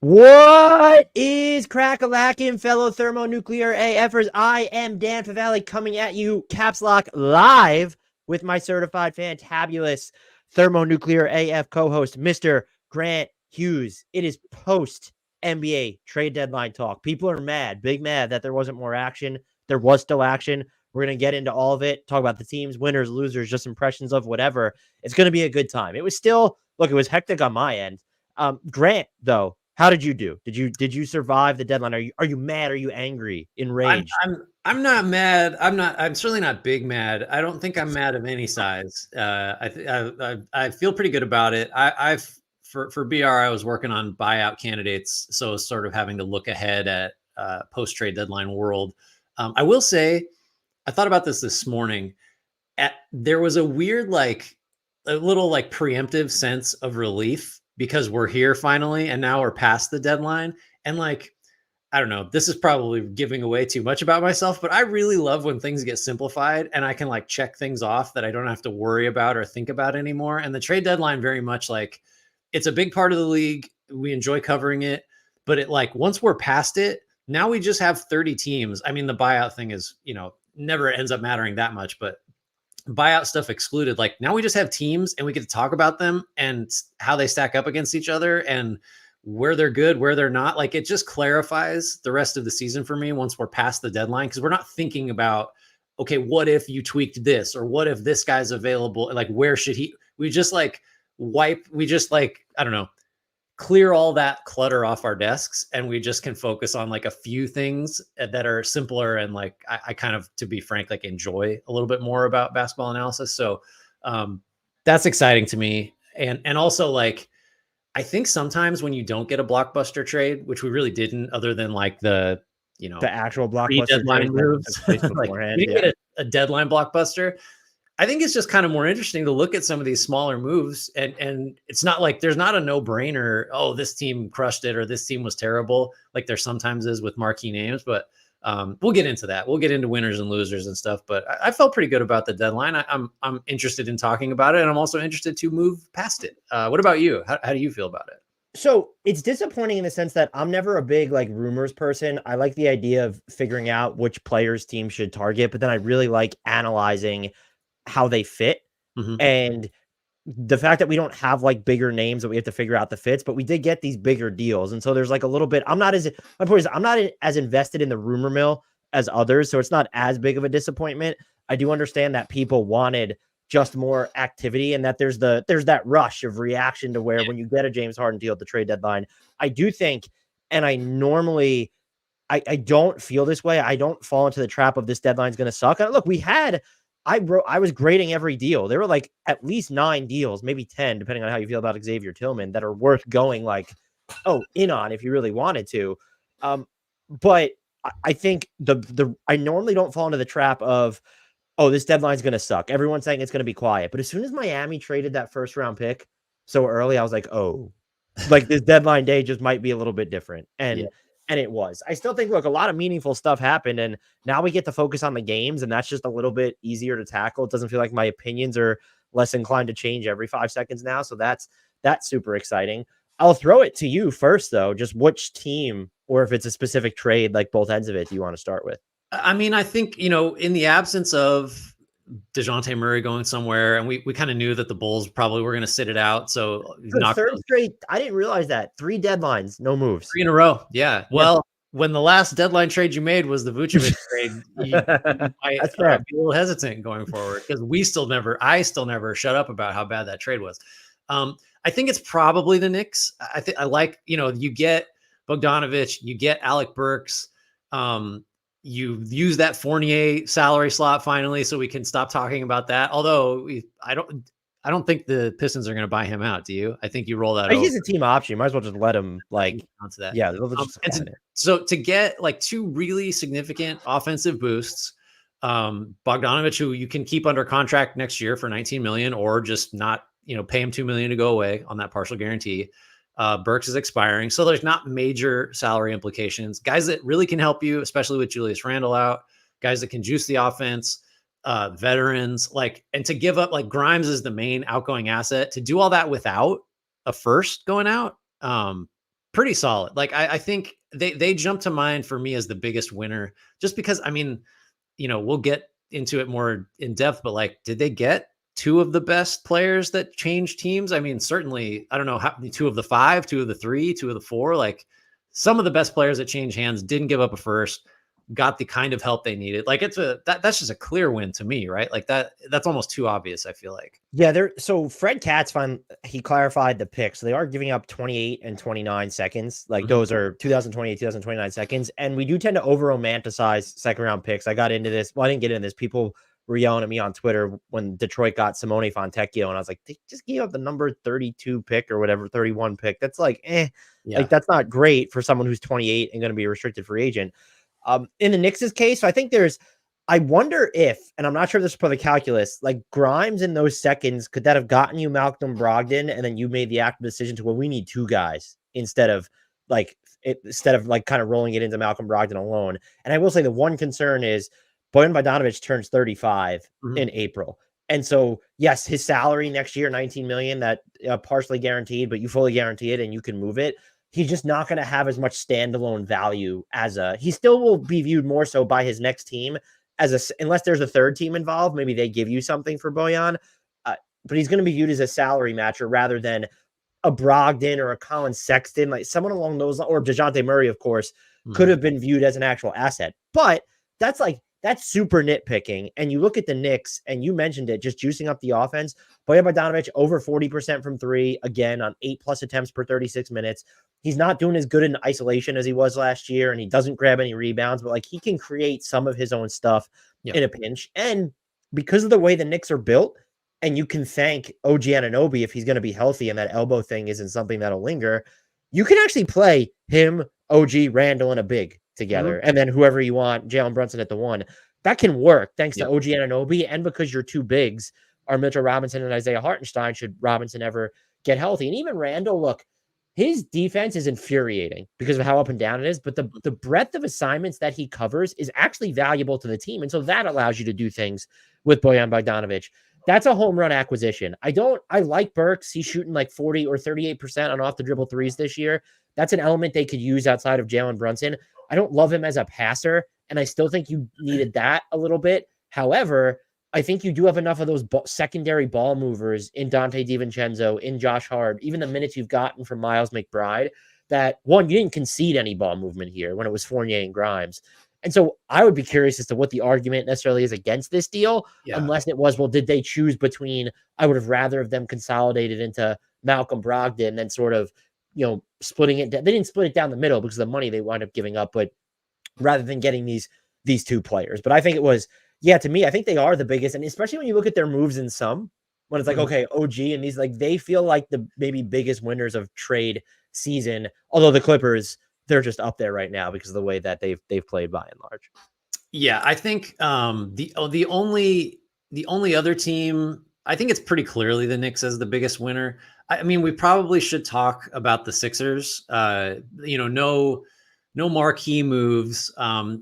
What is crack-a-lackin', fellow thermonuclear AFers? I am Dan Favale coming at you, Caps Lock, live with my certified fantabulous thermonuclear AF co-host, Mr. Grant Hughes. It is post-NBA trade deadline talk. People are mad, big mad that there wasn't more action. There was still action. We're going to get into all of it, talk about the teams, winners, losers, just impressions of whatever. It's going to be a good time. It was still, look, it was hectic on my end. Grant, though, how did you do? Did you survive the deadline? Are you mad? Are you angry? Enraged? I'm not mad. I'm certainly not big mad. I don't think I'm mad of any size. I feel pretty good about it. For BR, I was working on buyout candidates, so sort of having to look ahead at post trade deadline world. I will say, I thought about this morning. There was a weird, a little preemptive sense of relief because we're here finally, and now we're past the deadline. And I don't know, this is probably giving away too much about myself, but I really love when things get simplified and I can check things off that I don't have to worry about or think about anymore. And the trade deadline, very much it's a big part of the league. We enjoy covering it, but once we're past it, now we just have 30 teams. I mean, the buyout thing is, never ends up mattering that much, but buyout stuff excluded, now we just have teams and we get to talk about them and how they stack up against each other and where they're good, where they're not. It just clarifies the rest of the season for me once we're past the deadline, because we're not thinking about, okay, what if you tweaked this, or what if this guy's available, where should he, we just I don't know, clear all that clutter off our desks, and we just can focus on a few things that are simpler. And I kind of, to be frank, enjoy a little bit more about basketball analysis. So that's exciting to me. And also I think sometimes when you don't get a blockbuster trade, which we really didn't, other than the actual blockbuster deadline moves, you didn't get a deadline blockbuster. I think it's just kind of more interesting to look at some of these smaller moves, and it's not there's not a no-brainer, oh, this team crushed it or this team was terrible, like there sometimes is with marquee names. But we'll get into that. We'll get into winners and losers and stuff. But I felt pretty good about the deadline. I'm interested in talking about it, and I'm also interested to move past it. What about you? How do you feel about it? So it's disappointing in the sense that I'm never a big rumors person. I like the idea of figuring out which players teams should target, but then I really like analyzing how they fit. Mm-hmm. And the fact that we don't have bigger names that we have to figure out the fits, but we did get these bigger deals. And so there's a little bit, my point is I'm not as invested in the rumor mill as others. So it's not as big of a disappointment. I do understand that people wanted just more activity, and that there's that rush of reaction to where when you get a James Harden deal at the trade deadline, I do think, and I normally, I don't feel this way. I don't fall into the trap of this deadline's going to suck. And look, I was grading every deal. There were at least 9 deals, maybe 10, depending on how you feel about Xavier Tillman, that are worth going in on if you really wanted to. But I think I normally don't fall into the trap of, oh, this deadline's going to suck. Everyone's saying it's going to be quiet. But as soon as Miami traded that first round pick so early, I was like, oh, this deadline day just might be a little bit different. And it was. I still think, look, a lot of meaningful stuff happened, and now we get to focus on the games, and that's just a little bit easier to tackle. It doesn't feel like my opinions are less inclined to change every 5 seconds now, so that's super exciting. I'll throw it to you first, though. Just which team, or if it's a specific trade, both ends of it, do you want to start with? I mean, I think, in the absence of DeJounte Murray going somewhere, and we kind of knew that the Bulls probably were going to sit it out. So third straight, I didn't realize that. 3 deadlines, no moves. 3 in a row. Yeah. Well, when the last deadline trade you made was the Vucevic trade, That's fair. I'd be a little hesitant going forward, because I still never shut up about how bad that trade was. I think it's probably the Knicks. I like, you get Bogdanovich, you get Alec Burks. You use that Fournier salary slot finally, so we can stop talking about that. Although I don't think the Pistons are going to buy him out. Do you? I think you roll that. He's a team option. You might as well just let him onto that. Yeah. So to get 2 really significant offensive boosts, Bogdanovich, who you can keep under contract next year for $19 million, or just not, pay him $2 million to go away on that partial guarantee. Burks is expiring, so there's not major salary implications. Guys that really can help you, especially with Julius Randle out, guys that can juice the offense, veterans, and to give up, Grimes is the main outgoing asset. To do all that without a first going out, pretty solid. Like I think they jump to mind for me as the biggest winner, just because I mean, we'll get into it more in depth, but like, did they get two of the best players that change teams? I mean, certainly, I don't know how two of the five, two of the three, two of the four, like some of the best players that change hands didn't give up a first, got the kind of help they needed. Like that's just a clear win to me, right? Like that's almost too obvious, I feel like. Yeah, so Fred Katz he clarified the picks. So they are giving up 28 and 29 seconds. Like those are 2028, 2029 seconds. And we do tend to over romanticize second round picks. I got into this. Well, I didn't get into this. People were yelling at me on Twitter when Detroit got Simone Fontecchio. And I was like, they just gave up the number 32 pick or whatever, 31 pick. That's like, like that's not great for someone who's 28 and going to be a restricted free agent. In the Knicks' case, I think I wonder if, and I'm not sure if this is part of the calculus, like Grimes in those seconds, could that have gotten you Malcolm Brogdon, and then you made the active decision to, well, we need two guys instead of kind of rolling it into Malcolm Brogdon alone. And I will say the one concern is Bojan Bogdanovic turns 35 in April. And so, yes, his salary next year, $19 million, that partially guaranteed, but you fully guarantee it and you can move it. He's just not going to have as much standalone value he still will be viewed more so by his next team unless there's a third team involved, maybe they give you something for Bojan, but he's going to be viewed as a salary matcher rather than a Brogdon or a Colin Sexton, like someone along those, or DeJounte Murray, of course, could have been viewed as an actual asset. But that's super nitpicking. And you look at the Knicks, and you mentioned it, just juicing up the offense. Bojan Bogdanovic over 40% from three, again, on 8+ attempts per 36 minutes. He's not doing as good in isolation as he was last year, and he doesn't grab any rebounds, but like he can create some of his own stuff in a pinch. And because of the way the Knicks are built, and you can thank OG Anunoby if he's going to be healthy and that elbow thing isn't something that'll linger, you can actually play him, OG, Randall, and a big together, and then whoever you want, Jalen Brunson at the one. That can work thanks to OG Anunoby, and because your two bigs are Mitchell Robinson and Isaiah Hartenstein, should Robinson ever get healthy. And even Randall, look, his defense is infuriating because of how up and down it is, but the breadth of assignments that he covers is actually valuable to the team. And so that allows you to do things with Bojan Bogdanovic. That's a home run acquisition. I like Burks. He's shooting like 40 or 38% on off the dribble threes this year. That's an element they could use outside of Jalen Brunson. I don't love him as a passer, and I still think you needed that a little bit. However, I think you do have enough of those secondary ball movers in Dante DiVincenzo, in Josh Hart, even the minutes you've gotten from Miles McBride, that one, you didn't concede any ball movement here when it was Fournier and Grimes. And so I would be curious as to what the argument necessarily is against this deal, unless it was, well, did they choose between, I would have rather of them consolidated into Malcolm Brogdon than sort of, splitting it. They didn't split it down the middle because of the money they wound up giving up, but rather than getting these two players. But I think it was, to me, I think they are the biggest. And especially when you look at their moves in some, when it's like, okay, OG and these, like, they feel like the maybe biggest winners of trade season, although the Clippers, they're just up there right now because of the way that they've played by and large. Yeah, I think the only other team, I think it's pretty clearly the Knicks as the biggest winner. I mean, we probably should talk about the Sixers. No marquee moves,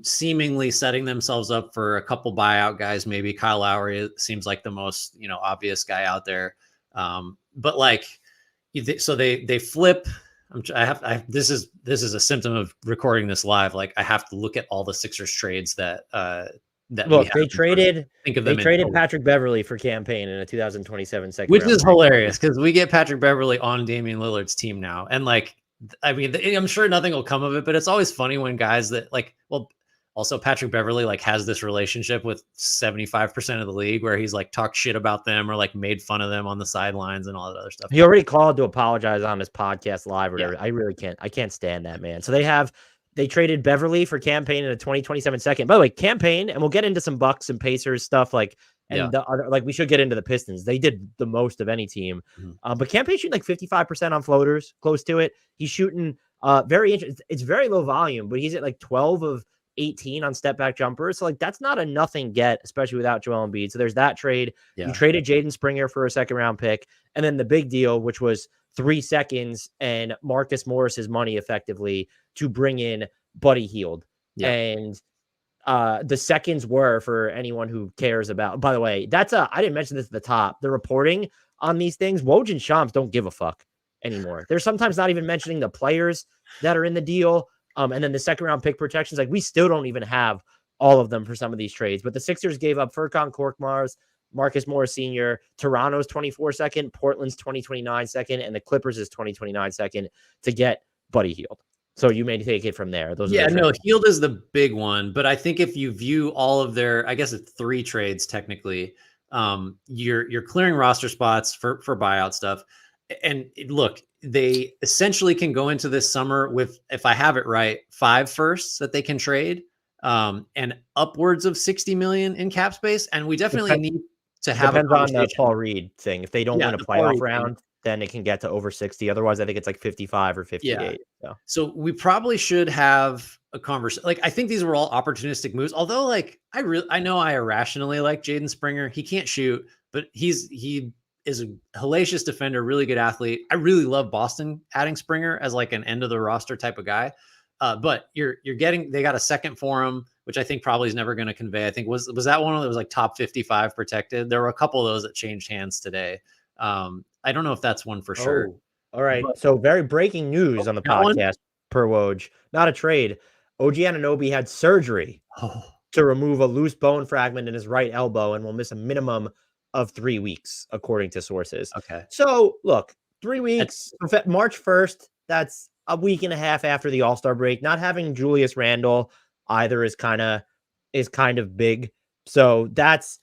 seemingly setting themselves up for a couple buyout guys. Maybe Kyle Lowry seems like the most obvious guy out there. But like, so they flip. This is a symptom of recording this live. Like, I have to look at all the Sixers trades that look, they traded traded Patrick Beverley for campaign in a 2027 second, which is hilarious because we get Patrick Beverley on Damian Lillard's team now, and like, I mean, I'm sure nothing will come of it, but it's always funny when guys that also Patrick Beverley like has this relationship with 75% of the league where he's like talked shit about them or like made fun of them on the sidelines and all that other stuff. He already called to apologize on his podcast live or whatever. I can't stand that, man. So they traded Beverly for campaign in a 2027 second. By the way, campaign, and we'll get into some Bucks and Pacers stuff the other, like, we should get into the Pistons. They did the most of any team. But campaign shooting like 55% on floaters, close to it. He's shooting very interesting. It's very low volume, but he's at like 12 of 18 on step back jumpers. So like, that's not a nothing get, especially without Joel Embiid. So there's that trade. You traded Jaden Springer for a second round pick. And then the big deal, which was 3 seconds and Marcus Morris's money effectively to bring in Buddy Hield. And the seconds were, for anyone who cares about, by the way, I didn't mention this at the top, the reporting on these things, Woj and Shams don't give a fuck. anymore. They're sometimes not even mentioning the players that are in the deal. And then the second round pick protections, like we still don't even have all of them for some of these trades. But the Sixers gave up Furkan Korkmaz, Marcus Morris Sr., Toronto's 24 second, Portland's 2029 second, and the Clippers' 2029 second to get Buddy Hield. So you may take it from there. Those Yeah, are the no, Hield is the big one, but I think if you view all of their, I guess it's 3 trades technically, you're clearing roster spots for buyout stuff. And look, they essentially can go into this summer with, if I have it right, 5 firsts that they can trade, and upwards of 60 million in cap space. And we definitely need to have depends a on the conversation. Paul Reed thing. If they don't win a playoff round, then it can get to over 60. Otherwise, I think it's like 55 or 58. Yeah. So we probably should have a conversation. Like, I think these were all opportunistic moves. Although, like, I know I irrationally like Jaden Springer. He can't shoot, but he is a hellacious defender, really good athlete. I really love Boston adding Springer as like an end of the roster type of guy. But they got a second for him, which I think probably is never going to convey. I think was that one that was like top 55 protected. There were a couple of those that changed hands today. I don't know if that's one for sure. All right. But, so very breaking news on the podcast per Woj. Not a trade. OG ANUNOBY had surgery to remove a loose bone fragment in his right elbow and will miss a minimum of 3 weeks, according to sources. Okay. So look, 3 weeks, March 1st, that's a week and a half after the All-Star break. Not having Julius Randle either is kind of big. So that's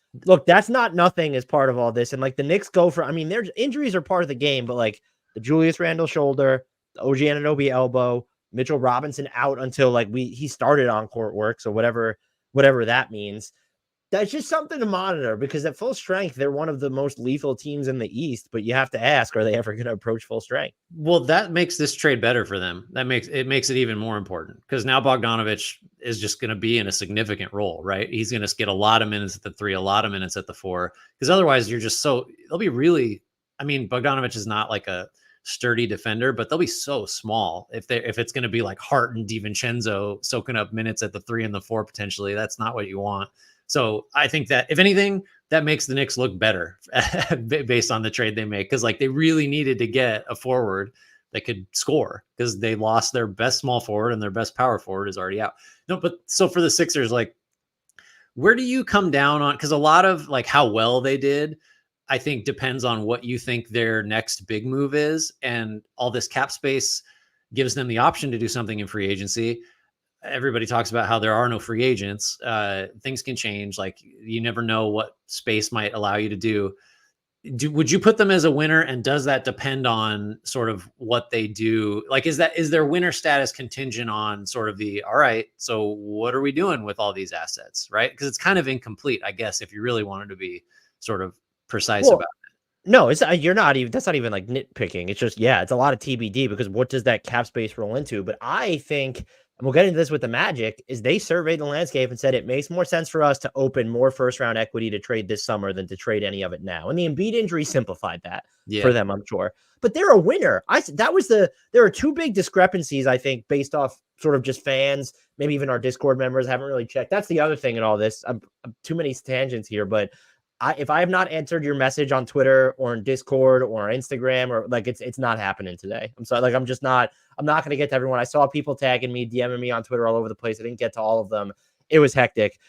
not nothing as part of all this. And like the Knicks go for, I mean, there's injuries are part of the game, but like the Julius Randle shoulder, the OG ANUNOBY elbow, Mitchell Robinson out until like he started on court work. So whatever that means. That's just something to monitor because at full strength, they're one of the most lethal teams in the East, but you have to ask, are they ever going to approach full strength? Well, that makes this trade better for them. That makes it even more important because now Bogdanovich is just going to be in a significant role, right? He's going to get a lot of minutes at the 3, a lot of minutes at the 4, because otherwise they'll be really, I mean, Bogdanovich is not like a sturdy defender, but they'll be so small if it's going to be like Hart and DiVincenzo soaking up minutes at the 3 and the 4 potentially. That's not what you want. So I think that if anything, that makes the Knicks look better based on the trade they make. Cause like they really needed to get a forward that could score because they lost their best small forward and their best power forward is already out. No, but so for the Sixers, like where do you come down on? Cause a lot of like how well they did, I think depends on what you think their next big move is. And all this cap space gives them the option to do something in free agency. Everybody talks about how there are no free agents. Things can change. Like you never know what space might allow you to do. Would you put them as a winner? And does that depend on sort of what they do? Like, is their winner status contingent on sort of all right, so what are we doing with all these assets? Right. Cause it's kind of incomplete, I guess, if you really wanted to be sort of precise about it. No, that's not even like nitpicking. It's just, it's a lot of TBD because what does that cap space roll into? But I think, and we'll get into this with the Magic, is they surveyed the landscape and said it makes more sense for us to open more first-round equity to trade this summer than to trade any of it now. And the Embiid injury simplified that for them, I'm sure. But they're a winner. There are 2 big discrepancies, I think, based off sort of just fans, maybe even our Discord members haven't really checked. That's the other thing in all this. I'm too many tangents here, but if I have not answered your message on Twitter or in Discord or Instagram, or like it's not happening today. I'm sorry. Like I'm not going to get to everyone. I saw people tagging me, DMing me on Twitter all over the place. I didn't get to all of them. It was hectic.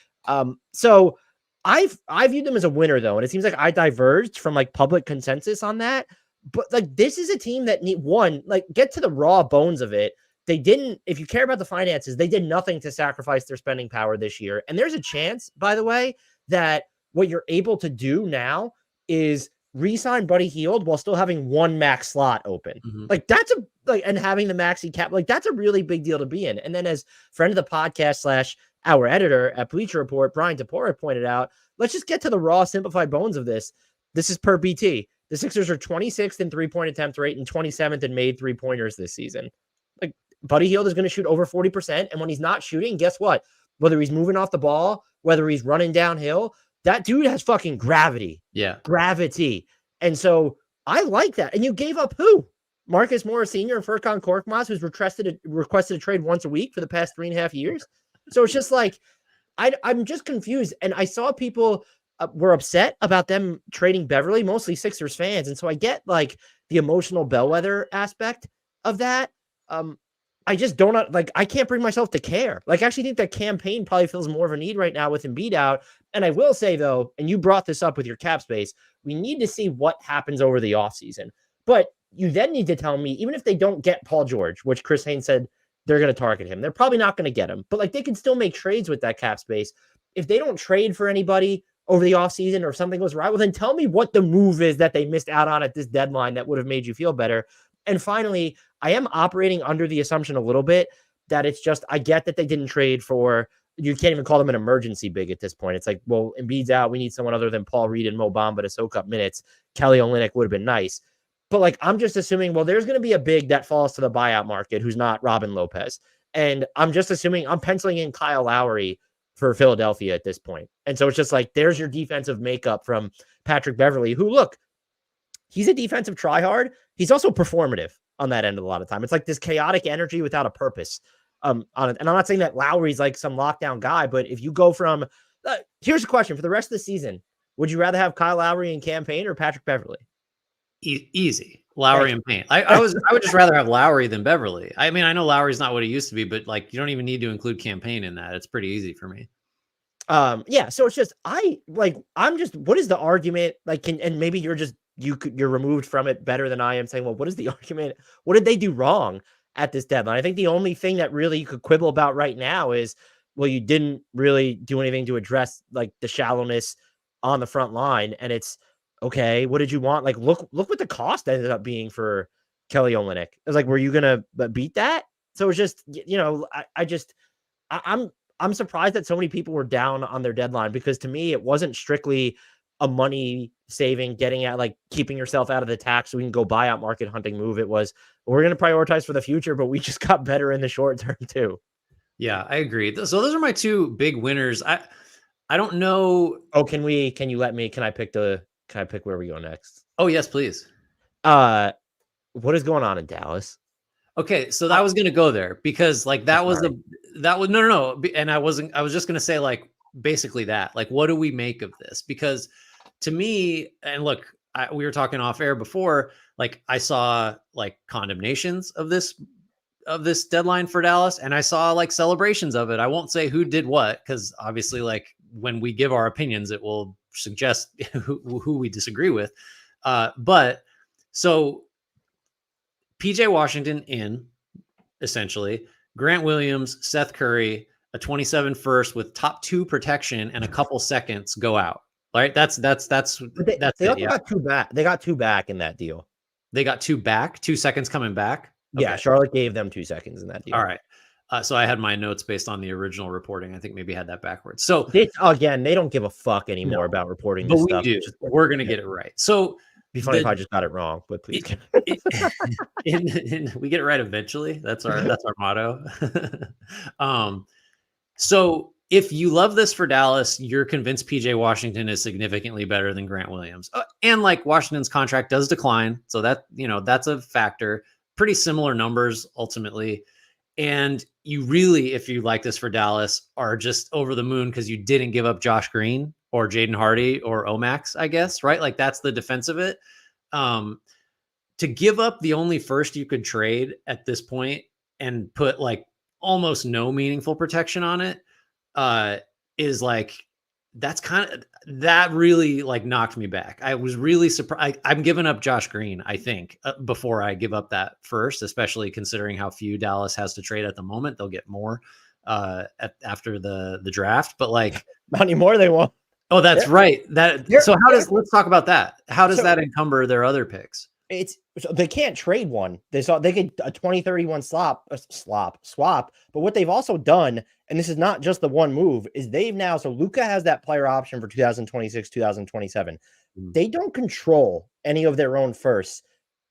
So I viewed them as a winner though. And it seems like I diverged from like public consensus on that, but like, this is a team that get to the raw bones of it. They didn't, if you care about the finances, they did nothing to sacrifice their spending power this year. And there's a chance, by the way, that what you're able to do now is re-sign Buddy Hield while still having 1 max slot open. Mm-hmm. Like that's and having the maxi cap, like that's a really big deal to be in. And then as friend of the podcast / our editor at Bleacher Report, Brian Tapora pointed out, let's just get to the raw simplified bones of this. This is per BT. The Sixers are 26th in 3-point attempt rate and 27th in made 3-pointers this season. Like Buddy Hield is going to shoot over 40%. And when he's not shooting, guess what? Whether he's moving off the ball, whether he's running downhill, that dude has fucking gravity. Yeah. Gravity. And so I like that. And you gave up who? Marcus Morris Sr. and Furkan Korkmaz, who's requested a trade once a week for the past 3.5 years. So it's just like, I'm just confused. And I saw people were upset about them trading Beverly, mostly Sixers fans. And so I get like the emotional bellwether aspect of that. I just don't like, I can't bring myself to care. Like, I actually think that campaign probably feels more of a need right now with Embiid out. And I will say, though, and you brought this up with your cap space, we need to see what happens over the offseason. But you then need to tell me, even if they don't get Paul George, which Chris Haynes said they're going to target him, they're probably not going to get him. But like, they can still make trades with that cap space. If they don't trade for anybody over the offseason, or if something goes right, well, then tell me what the move is that they missed out on at this deadline that would have made you feel better. And finally, I am operating under the assumption a little bit that it's just, I get that they didn't trade for, you can't even call them an emergency big at this point. It's like, well, Embiid's out. We need someone other than Paul Reed and Mo Bamba to soak up minutes. Kelly Olynyk would have been nice. But like, I'm just assuming, well, there's going to be a big that falls to the buyout market who's not Robin Lopez. And I'm just assuming, I'm penciling in Kyle Lowry for Philadelphia at this point. And so it's just like, there's your defensive makeup from Patrick Beverley, who, look, he's a defensive tryhard. He's also performative on that end a lot of time. It's like this chaotic energy without a purpose on it. And I'm not saying that Lowry's like some lockdown guy, but if you go from, here's a question for the rest of the season. Would you rather have Kyle Lowry in campaign or Patrick Beverley? Easy. Lowry and Payne. I would just rather have Lowry than Beverley. I mean, I know Lowry's not what he used to be, but like, you don't even need to include campaign in that. It's pretty easy for me. Yeah. So it's just, I'm just, what is the argument? Like, and maybe you're removed from it better than I am, saying, well, what is the argument? What did they do wrong at this deadline? I think the only thing that really you could quibble about right now is, well, you didn't really do anything to address like the shallowness on the front line. And it's, okay, what did you want? Like, look what the cost ended up being for Kelly Olynyk. It was like, were you going to beat that? So it's just, I'm surprised that so many people were down on their deadline, because to me, it wasn't strictly a money saving, getting at like keeping yourself out of the tax so we can go buyout market hunting move. It was, we're going to prioritize for the future, but we just got better in the short term too. Yeah, I agree. So those are my two big winners. I don't know. Oh, can I pick where we go next? Oh, yes, please. What is going on in Dallas? Okay, so that was going to go there because like that was no. And I was just going to say like basically that, like, what do we make of this? Because to me, and look, we were talking off air before, like I saw like condemnations of this deadline for Dallas, and I saw like celebrations of it. I won't say who did what, because obviously like when we give our opinions, it will suggest who we disagree with. But so PJ Washington in, essentially, Grant Williams, Seth Curry, a 27 first with top 2 protection and a couple seconds go out. Right? That's they got 2 back. They got 2 back in that deal. They got 2 back, 2 seconds coming back. Okay. Yeah, Charlotte gave them 2 seconds in that deal. All right. So I had my notes based on the original reporting. I think maybe had that backwards. So again, they don't give a fuck anymore about reporting this stuff. We do. We're going to get it right. So be funny if I just got it wrong, but please. We get it right eventually. That's our motto. So if you love this for Dallas, you're convinced PJ Washington is significantly better than Grant Williams. And like Washington's contract does decline. So that, that's a factor. Pretty similar numbers ultimately. And you really, if you like this for Dallas, are just over the moon because you didn't give up Josh Green or Jaden Hardy or Omax, I guess, right? Like that's the defense of it. To give up the only first you could trade at this point and put like almost no meaningful protection on it is like, that really like knocked me back. I was really surprised. I'm giving up Josh Green, I think, before I give up that first, especially considering how few Dallas has to trade at the moment. They'll get more after the draft, but like not anymore. They won't. Oh, that's right. Let's talk about that. How does that encumber their other picks? They can't trade one. They get a 2031 swap. But what they've also done, and this is not just the one move, is so Luka has that player option for 2026, 2027. They don't control any of their own firsts,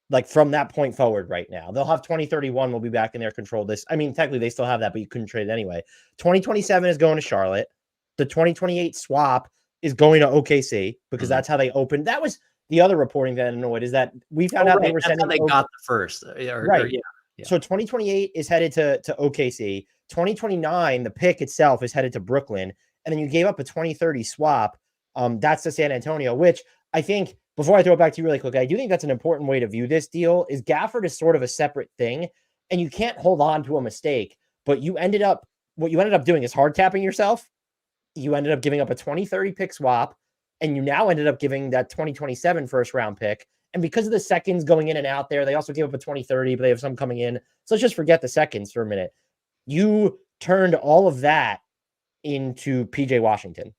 like from that point forward right now. They'll have 2031 will be back in their control. Technically they still have that, but you couldn't trade it anyway. 2027 is going to Charlotte. The 2028 swap is going to OKC because that's how they opened. That was the other reporting that annoyed, is that we found out they were sending. They got the first. Right. Yeah. So 2028 is headed to OKC. 2029, the pick itself is headed to Brooklyn. And then you gave up a 2030 swap. That's to San Antonio, which I think before I throw it back to you really quick, I do think that's an important way to view this deal is Gafford is sort of a separate thing and you can't hold on to a mistake, but what you ended up doing is hard capping yourself. You ended up giving up a 2030 pick swap and you now ended up giving that 2027 first round pick. And because of the seconds going in and out there, they also gave up a 2030, but they have some coming in. So let's just forget the seconds for a minute. You turned all of that into PJ Washington.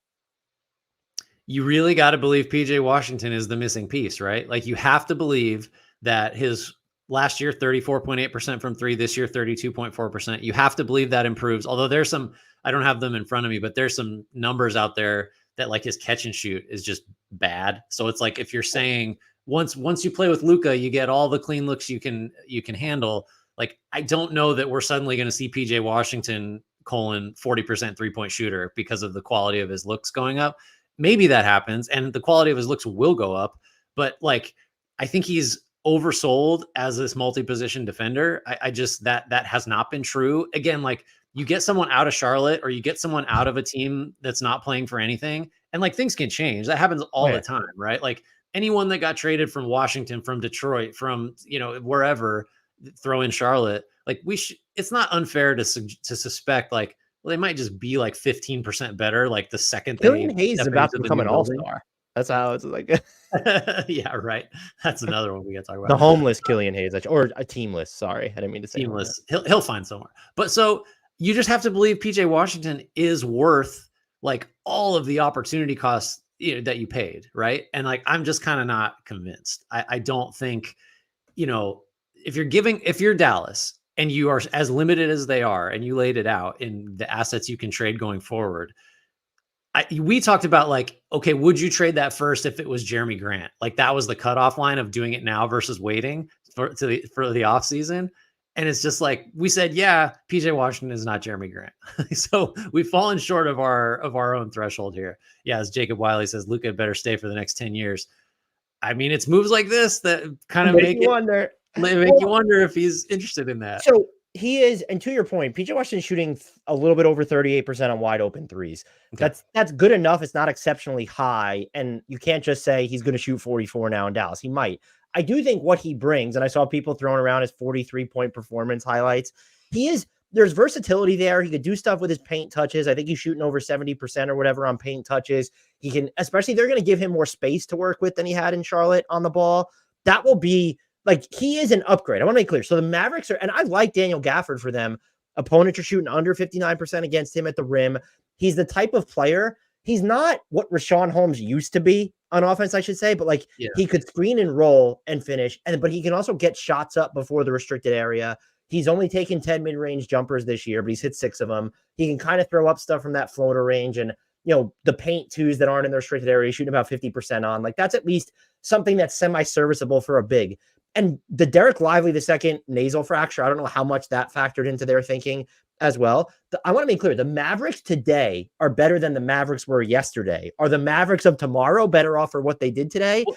You really got to believe PJ Washington is the missing piece, right? Like you have to believe that his last year, 34.8% from three, this year, 32.4%. You have to believe that improves. Although there's some, I don't have them in front of me, but there's some numbers out there that like his catch and shoot is just bad. So it's like, if you're saying once you play with Luka, you get all the clean looks you can handle. Like, I don't know that we're suddenly going to see PJ Washington 40% 3-point shooter because of the quality of his looks going up. Maybe that happens and the quality of his looks will go up, but like, I think he's oversold as this multi-position defender. I just, that has not been true. Again, like you get someone out of Charlotte or you get someone out of a team that's not playing for anything and like things can change. That happens all the time, right? Like anyone that got traded from Washington, from Detroit, from, wherever, throw in Charlotte, like it's not unfair to suspect like, well, they might just be like 15% better. Like the second Killian Hayes is about to become an all-star. That's how it's like. Yeah, right. That's another one we got to talk about. The homeless Killian Hayes, or a teamless. Sorry, I didn't mean to say teamless. He'll find somewhere. But so you just have to believe PJ Washington is worth like all of the opportunity costs that you paid, right? And like I'm just kind of not convinced. I don't think, if you're Dallas and you are as limited as they are, and you laid it out in the assets you can trade going forward. We talked about like, okay, would you trade that first if it was Jeremy Grant? Like that was the cutoff line of doing it now versus waiting for the off season. And it's just like, we said, yeah, PJ Washington is not Jeremy Grant. So we've fallen short of our own threshold here. Yeah. As Jacob Wiley says, Luka better stay for the next 10 years. I mean, it's moves like this that kind of make you wonder if he's interested in that. So he is, and to your point, PJ Washington's shooting a little bit over 38% on wide open threes. Okay. That's good enough. It's not exceptionally high, and you can't just say he's going to shoot 44 now in Dallas. He might. I do think what he brings, and I saw people throwing around his 43-point performance highlights. There's versatility there. He could do stuff with his paint touches. I think he's shooting over 70% or whatever on paint touches. He can, especially they're going to give him more space to work with than he had in Charlotte on the ball. That will be like, he is an upgrade. I want to make clear. So the Mavericks and I like Daniel Gafford for them. Opponents are shooting under 59% against him at the rim. He's the type of player. He's not what Rashawn Holmes used to be on offense, I should say, but like he could screen and roll and finish. But he can also get shots up before the restricted area. He's only taken 10 mid-range jumpers this year, but he's hit 6 of them. He can kind of throw up stuff from that floater range, and the paint twos that aren't in the restricted area, he's shooting about 50% on. Like that's at least something that's semi-serviceable for a big. And the Derek Lively II nasal fracture, I don't know how much that factored into their thinking as well. I want to make clear, the Mavericks today are better than the Mavericks were yesterday. Are the Mavericks of tomorrow better off for what they did today? Well,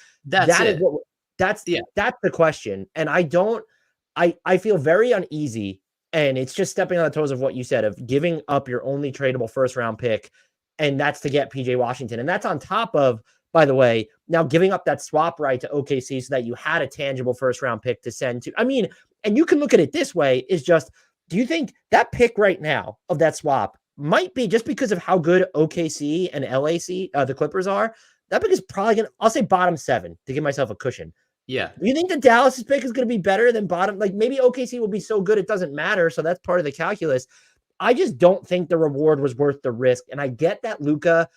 that's the question. And I feel very uneasy, and it's just stepping on the toes of what you said, of giving up your only tradable first round pick, and that's to get PJ Washington. And that's on top of, by the way, now giving up that swap right to OKC so that you had a tangible first round pick to send to. I mean, and you can look at it this way, is just, do you think that pick right now of that swap might be, just because of how good OKC and LAC, the Clippers are, that pick is probably going to, I'll say bottom 7 to give myself a cushion. Yeah. Do you think the Dallas pick is going to be better than bottom? Like maybe OKC will be so good it doesn't matter. So that's part of the calculus. I just don't think the reward was worth the risk. And I get that Luka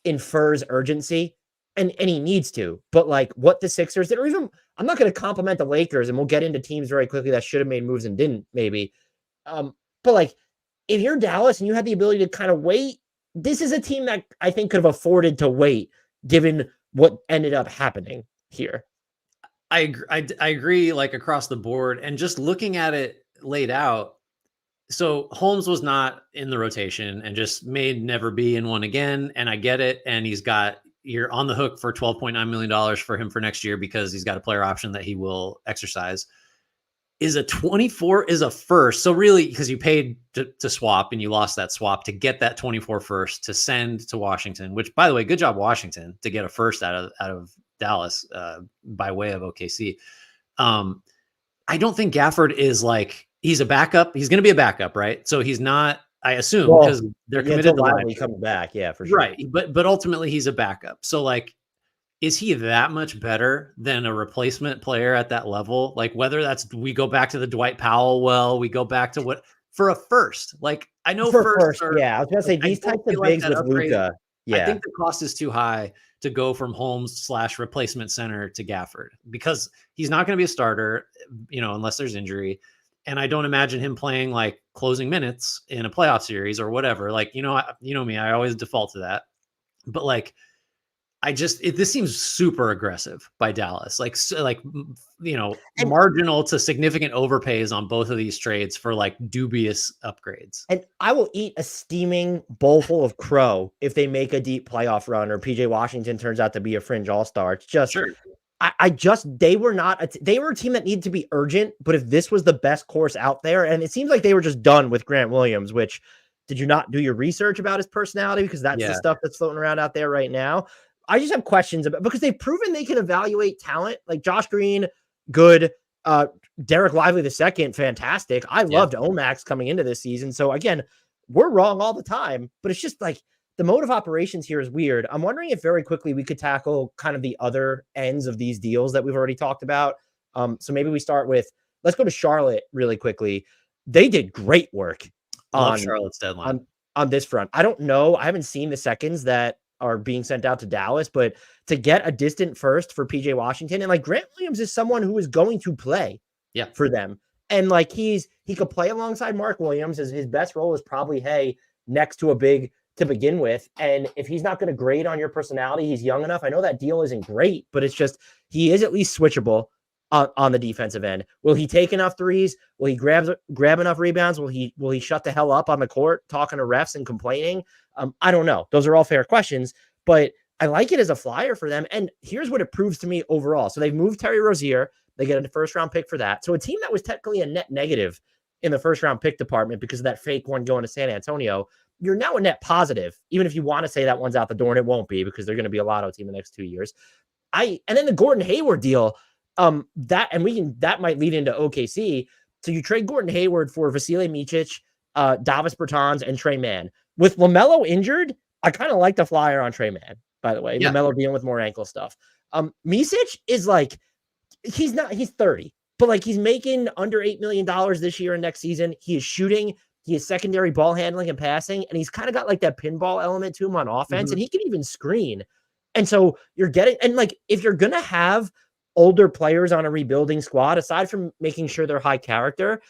infers urgency, and he needs to. But like what the Sixers did, or even, I'm not going to compliment the Lakers, and we'll get into teams very quickly that should have made moves and didn't, maybe. But like if you're Dallas and you had the ability to kind of wait, this is a team that I think could have afforded to wait given what ended up happening here. I agree, like across the board, and just looking at it laid out. So Holmes was not in the rotation and just may never be in one again. And I get it. And you're on the hook for $12.9 million for him for next year because he's got a player option that he will exercise. Is a 24 is a first. So really, because you paid to swap and you lost that swap to get that 24 first to send to Washington, which, by the way, good job, Washington, to get a first out of Dallas by way of OKC. I don't think Gafford is like, he's a backup. He's going to be a backup, right? So he's not, I assume, because they're committed to Lively coming back. Yeah, for sure. Right. But ultimately he's a backup. So like, is he that much better than a replacement player at that level? Like whether that's, we go back to the Dwight Powell, we go back to what for a first, like I know for first are, yeah, I was gonna say these types of bigs with Luka. Yeah, I think the cost is too high to go from Holmes / replacement center to Gafford because he's not going to be a starter, unless there's injury. And I don't imagine him playing like closing minutes in a playoff series or whatever. Like, me, I always default to that. But like, this seems super aggressive by Dallas, marginal to significant overpays on both of these trades for like dubious upgrades. And I will eat a steaming bowl full of crow if they make a deep playoff run or PJ Washington turns out to be a fringe all-star. It's just, sure. They were a team that needed to be urgent, but if this was the best course out there, and it seems like they were just done with Grant Williams, which did you not do your research about his personality? Because that's the stuff that's floating around out there right now. I just have questions about, because they've proven they can evaluate talent. Like Josh Green, good. Derek Lively II, fantastic. I loved Omax coming into this season. So again, we're wrong all the time, but it's just like the mode of operations here is weird. I'm wondering if very quickly we could tackle kind of the other ends of these deals that we've already talked about. So maybe we start with, let's go to Charlotte really quickly. They did great work on Charlotte's deadline on this front. I don't know. I haven't seen the seconds that are being sent out to Dallas, but to get a distant first for PJ Washington, and like Grant Williams is someone who is going to play for them. And like he could play alongside Mark Williams, as his best role is probably, next to a big to begin with. And if he's not going to grade on your personality, he's young enough. I know that deal isn't great, but it's just, he is at least switchable on the defensive end. Will he take enough threes? Will he grab enough rebounds? Will he shut the hell up on the court, talking to refs and complaining? I don't know. Those are all fair questions, but I like it as a flyer for them. And here's what it proves to me overall. So they've moved Terry Rozier. They get a first round pick for that. So a team that was technically a net negative in the first round pick department because of that fake one going to San Antonio, you're now a net positive, even if you want to say that one's out the door, and it won't be because they're going to be a lotto team the next 2 years. And then the Gordon Hayward deal, that might lead into OKC. So you trade Gordon Hayward for Vasilij Micic, Davis Bertans, and Trey Mann. With LaMelo injured, I kind of like the flyer on Trey Mann, by the way. LaMelo dealing with more ankle stuff. Micic is like, he's 30, but like he's making under $8 million this year and next season. He is shooting. He has secondary ball handling and passing, and he's kind of got like that pinball element to him on offense, and he can even screen. And so you're getting, and like, if you're going to have older players on a rebuilding squad, aside from making sure they're high character,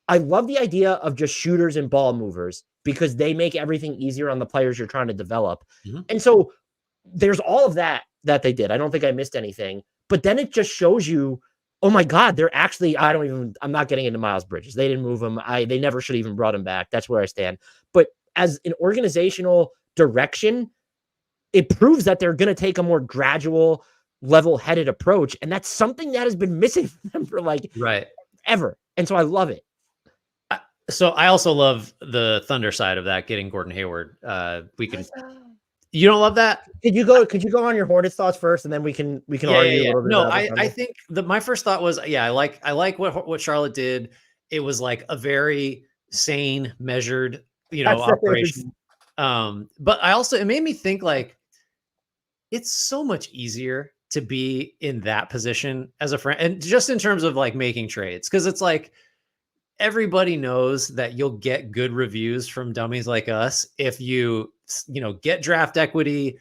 I love the idea of just shooters and ball movers because they make everything easier on the players you're trying to develop. And so there's all of that they did. I don't think I missed anything, but then it just shows you, oh my God, they're actually, I'm not getting into Miles Bridges. They didn't move him. They never should have even brought him back. That's where I stand. But as an organizational direction, it proves that they're going to take a more gradual, level-headed approach. And that's something that has been missing from them for like ever. And so I love it. So I also love the Thunder side of that, getting Gordon Hayward. You don't love that? Could you go on your Hornets thoughts first, and then we can argue a little bit? No, I think my first thought was, I like what Charlotte did. It was like a very sane, measured, operation. But it made me think like it's so much easier to be in that position as a friend, and just in terms of like making trades, because it's like everybody knows that you'll get good reviews from dummies like us if you get draft equity,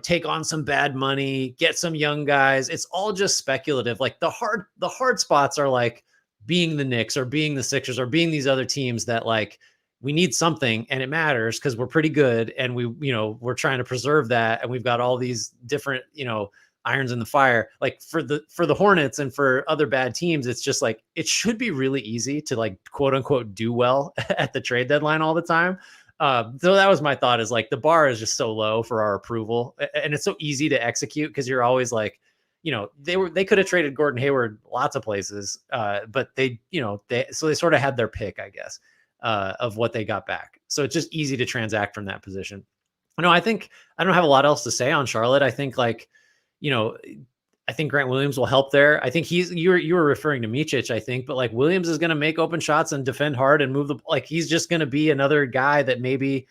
take on some bad money, get some young guys. It's all just speculative. Like the hard spots are like being the Knicks or being the Sixers or being these other teams that like we need something and it matters because we're pretty good and we're trying to preserve that, and we've got all these different irons in the fire. Like for the Hornets and for other bad teams, it's just like it should be really easy to like quote unquote do well at the trade deadline all the time. So that was my thought, is like the bar is just so low for our approval, and it's so easy to execute because you're always like, they could have traded Gordon Hayward lots of places, but they sort of had their pick, I guess, of what they got back. So it's just easy to transact from that position. No, I think I don't have a lot else to say on Charlotte. I think like, I think Grant Williams will help there. I think you were referring to Micic, I think, but like Williams is going to make open shots and defend hard and move like he's just going to be another guy that maybe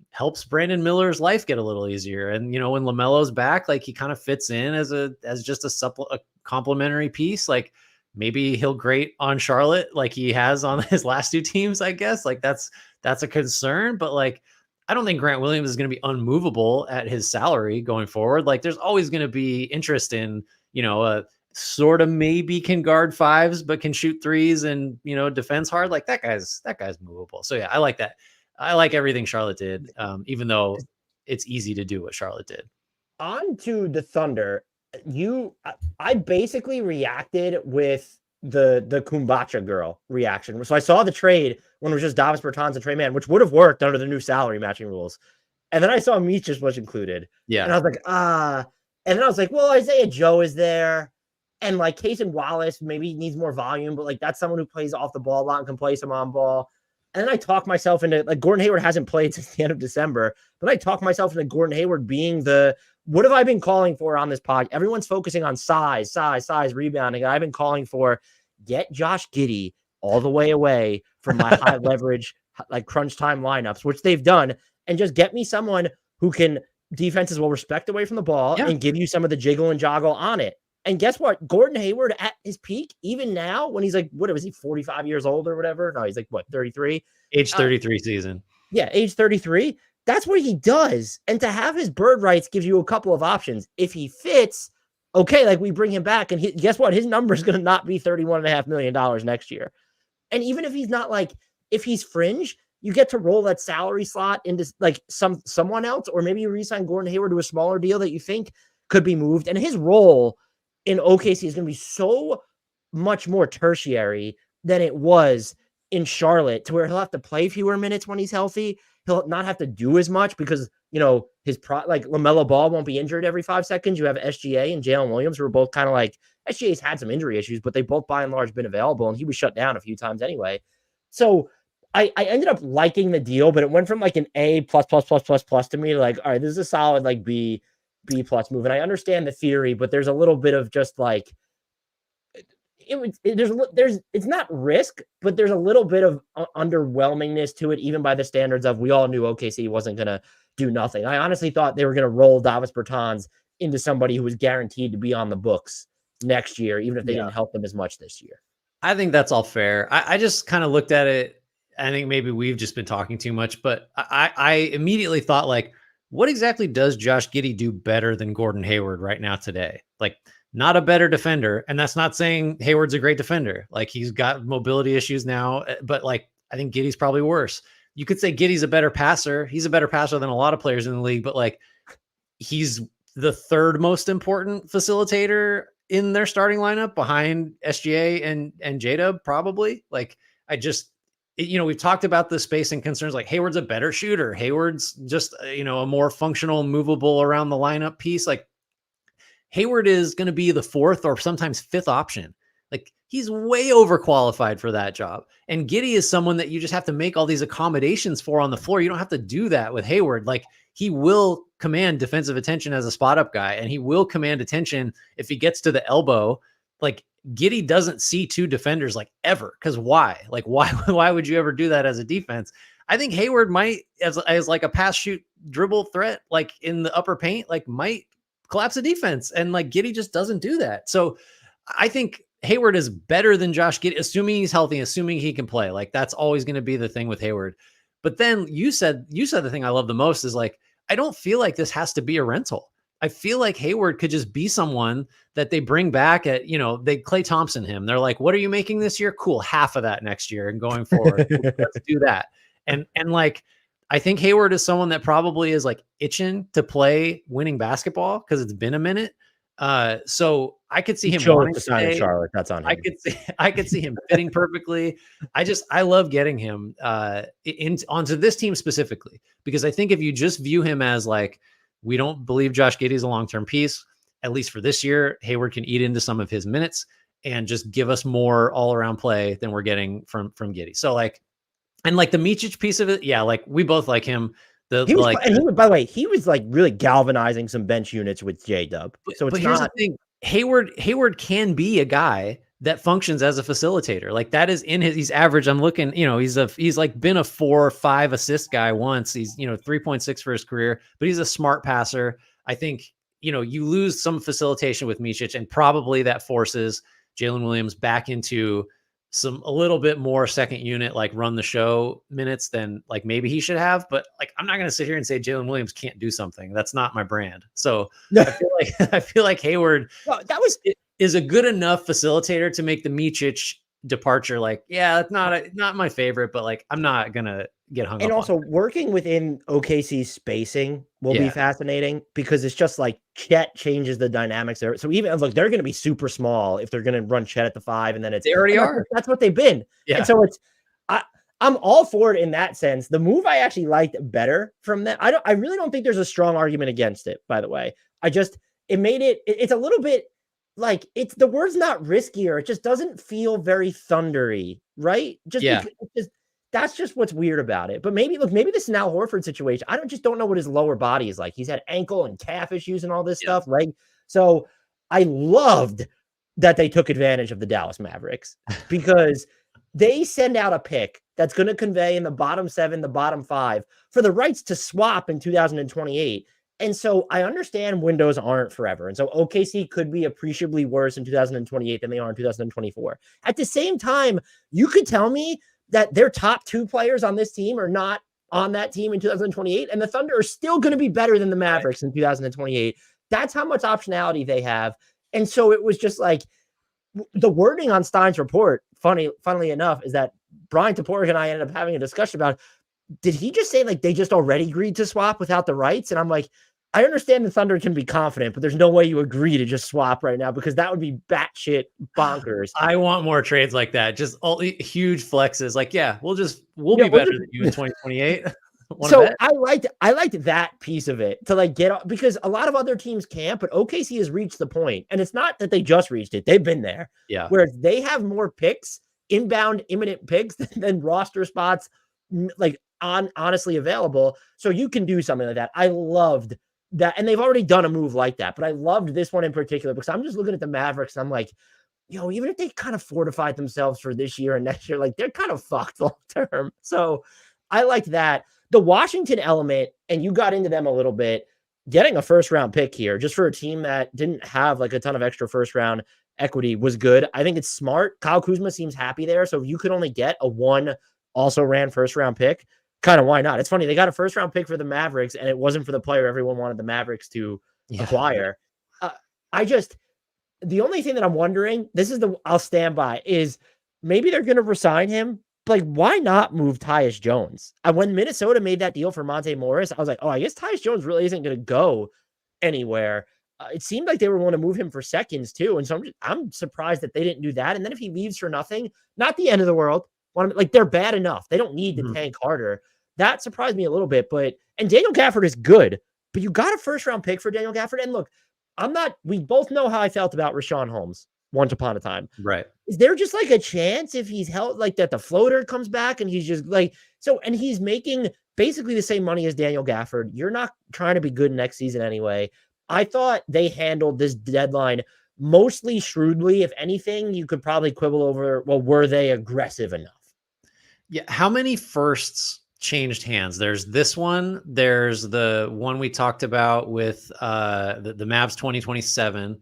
helps Brandon Miller's life get a little easier. And when LaMelo's back, like he kind of fits in as just a complementary piece. Like maybe he'll grate on Charlotte like he has on his last two teams, I guess. Like that's a concern, but like I don't think Grant Williams is going to be unmovable at his salary going forward. Like there's always going to be interest in, sort of maybe can guard fives, but can shoot threes and, defense hard. Like that guy's movable. So yeah, I like that. I like everything Charlotte did, even though it's easy to do what Charlotte did. On to the Thunder. I basically reacted with the Kumbacha girl reaction. So I saw the trade when it was just Davis Bertans and Trey Mann, which would have worked under the new salary matching rules. And then I saw Micic was included. Yeah. And I was like, And then I was like, well, Isaiah Joe is there. And like Cason Wallace maybe needs more volume, but like that's someone who plays off the ball a lot and can play some on ball. And then I talked myself into like Gordon Hayward hasn't played since the end of December, but I talked myself into Gordon Hayward being what have I been calling for on this pod? Everyone's focusing on size, rebounding. I've been calling for get Josh Giddey all the way away from my high leverage, like crunch time lineups, which they've done, and just get me someone who can defenses will respect away from the ball and give you some of the jiggle and joggle on it. And guess what? Gordon Hayward at his peak, even now when he's like, what was he, 45 years old or whatever? No, he's like, what, 33? Age 33 season. Yeah, age 33. That's what he does. And to have his bird rights gives you a couple of options. If he fits, okay, like we bring him back. And guess what? His number is going to not be $31.5 million next year. And even if he's not like, if he's fringe, you get to roll that salary slot into like someone else, or maybe you re-sign Gordon Hayward to a smaller deal that you think could be moved. And his role in OKC is going to be so much more tertiary than it was in Charlotte, to where he'll have to play fewer minutes when he's healthy. He'll not have to do as much because, like LaMelo Ball won't be injured every 5 seconds. You have SGA and Jalen Williams, who are both kind of like, SGA's had some injury issues, but they both by and large been available, and he was shut down a few times anyway. So I ended up liking the deal, but it went from like an A plus to me, like, all right, this is a solid like B plus move. And I understand the theory, but there's a little bit of just like, it's not risk, but there's a little bit of underwhelmingness to it, even by the standards of, we all knew OKC wasn't going to do nothing. I honestly thought they were going to roll Davis Bertans into somebody who was guaranteed to be on the books next year, even if they didn't help them as much this year. I think that's all fair. I just kind of looked at it. I think maybe we've just been talking too much, but I immediately thought, like, what exactly does Josh Giddey do better than Gordon Hayward right now today? Like, not a better defender. And that's not saying Hayward's a great defender. Like, he's got mobility issues now, but like, I think Giddey's probably worse. You could say Giddey's a better passer. He's a better passer than a lot of players in the league, but like, he's the third most important facilitator in their starting lineup behind SGA and J-Dub, probably. Like, we've talked about the spacing concerns. Like, Hayward's a better shooter. Hayward's just, a more functional, movable around the lineup piece. Like, Hayward is going to be the fourth or sometimes fifth option. Like, he's way overqualified for that job. And Giddey is someone that you just have to make all these accommodations for on the floor. You don't have to do that with Hayward. Like, he will command defensive attention as a spot up guy, and he will command attention if he gets to the elbow. Like, Giddey doesn't see two defenders like ever. Cause why? Like, why would you ever do that as a defense? I think Hayward might, as like a pass shoot dribble threat, like in the upper paint, like might collapse a defense. And like Giddey just doesn't do that. So I think Hayward is better than Josh Giddey, assuming he's healthy, assuming he can play. Like, that's always going to be the thing with Hayward. But then you said the thing I love the most is like, I don't feel like this has to be a rental. I feel like Hayward could just be someone that they bring back at, they Klay Thompson him. They're like, what are you making this year? Cool. Half of that next year and going forward. Let's do that. And like, I think Hayward is someone that probably is like itching to play winning basketball because it's been a minute. So I could see him wanting to sign in Charlotte. That's on him. I could see him fitting perfectly. I love getting him onto this team specifically, because I think if you just view him as like, we don't believe Josh Giddey is a long-term piece, at least for this year, Hayward can eat into some of his minutes and just give us more all-around play than we're getting from Giddey. So like, and like the Micic piece of it, yeah, like we both like him. By the way, he was like really galvanizing some bench units with J-Dub. So it's not. Hayward can be a guy that functions as a facilitator. Like that is in his, he's average. I'm looking, he's like been a 4 or 5 assist guy once. He's, 3.6 for his career, but he's a smart passer. I think, you lose some facilitation with Micic, and probably that forces Jalen Williams back into a little bit more second unit, like run the show minutes than like maybe he should have. But like, I'm not going to sit here and say Jalen Williams can't do something. That's not my brand. So I feel like Hayward is a good enough facilitator to make the Micic departure. Like, yeah, it's not my favorite, but like, I'm not going to get hung up. And also working within OKC's spacing will be fascinating, because it's just like Chet changes the dynamics there. So even look, they're going to be super small if they're going to run Chet at the 5, and then they already are. That's what they've been. Yeah. And so I'm all for it in that sense. The move I actually liked better from that. I really don't think there's a strong argument against it, by the way. It's a little bit like, it's the word's not riskier. It just doesn't feel very thundery, right? That's just what's weird about it. But maybe this is Al Horford situation. I don't know what his lower body is like. He's had ankle and calf issues and all this stuff, right? So I loved that they took advantage of the Dallas Mavericks, because they send out a pick that's going to convey in the bottom 7, the bottom 5 for the rights to swap in 2028. And so I understand windows aren't forever. And so OKC could be appreciably worse in 2028 than they are in 2024. At the same time, you could tell me that their top 2 players on this team are not on that team in 2028, and the Thunder are still going to be better than the Mavericks in 2028. That's how much optionality they have. And so it was just like, the wording on Stein's report, funnily enough, is that Brian Toporek and I ended up having a discussion about, did he just say like they just already agreed to swap without the rights? And I'm like, I understand the Thunder can be confident, but there's no way you agree to just swap right now, because that would be batshit bonkers. I want more trades like that. Just all huge flexes. Like, we'll be better than you in 2028. So I liked that piece of it, to like get off, because a lot of other teams can't, but OKC has reached the point, and it's not that they just reached it. They've been there. Yeah. Where they have more picks, inbound imminent picks than roster spots, like honestly available. So you can do something like that. I loved that. And they've already done a move like that, but I loved this one in particular, because I'm just looking at the Mavericks, and I'm like, even if they kind of fortified themselves for this year and next year, like they're kind of fucked long term. So I liked that. The Washington element, and you got into them a little bit, getting a first round pick here just for a team that didn't have like a ton of extra first round equity was good. I think it's smart. Kyle Kuzma seems happy there. So if you could only get a 1 also ran first round pick, kind of why not? It's funny. They got a first round pick for the Mavericks, and it wasn't for the player everyone wanted the Mavericks to acquire. The only thing that I'm wondering, I'll stand by, is maybe they're going to resign him. Like, why not move Tyus Jones? When Minnesota made that deal for Monte Morris, I was like, I guess Tyus Jones really isn't going to go anywhere. It seemed like they were going to move him for seconds too. And so I'm surprised that they didn't do that. And then if he leaves for nothing, not the end of the world. Like, they're bad enough. They don't need to tank harder. That surprised me a little bit, and Daniel Gafford is good, but you got a first round pick for Daniel Gafford. And look, we both know how I felt about Rashawn Holmes once upon a time. Right. Is there just like a chance, if he's held like that, the floater comes back and he's just like, and he's making basically the same money as Daniel Gafford. You're not trying to be good next season anyway. I thought they handled this deadline mostly shrewdly. If anything, you could probably quibble over, well, were they aggressive enough? Yeah. How many firsts changed hands? There's this one. There's the one we talked about with the Mavs 2027.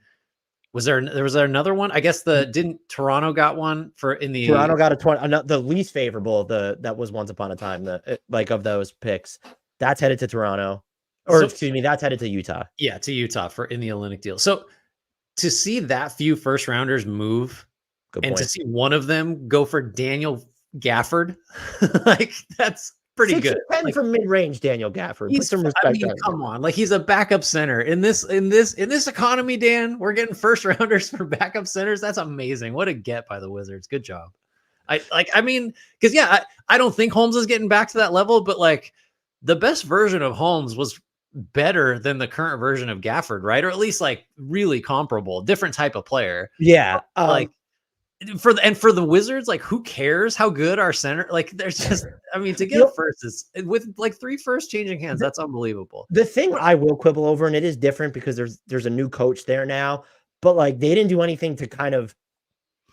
Was there another one? I guess didn't Toronto got one Toronto got the least favorable, that was once upon a time, of those picks. That's headed to Toronto, excuse me, that's headed to Utah. Yeah, to Utah in the Olynyk deal. So to see that few first rounders move, to see one of them go for Daniel Gafford, like that's pretty good. 10 from mid-range, Daniel Gafford. Put some respect. Come on, like he's a backup center in this economy, Dan. We're getting first rounders for backup centers. That's amazing. What a get by the Wizards. Good job. I don't think Holmes is getting back to that level, but like the best version of Holmes was better than the current version of Gafford, right? Or at least like really comparable, different type of player. Yeah. For the Wizards, like who cares how good our center? Like there's just, to get a first is with like 3 first changing hands. That's unbelievable. The thing I will quibble over, and it is different because there's a new coach there now. but like they didn't do anything to kind of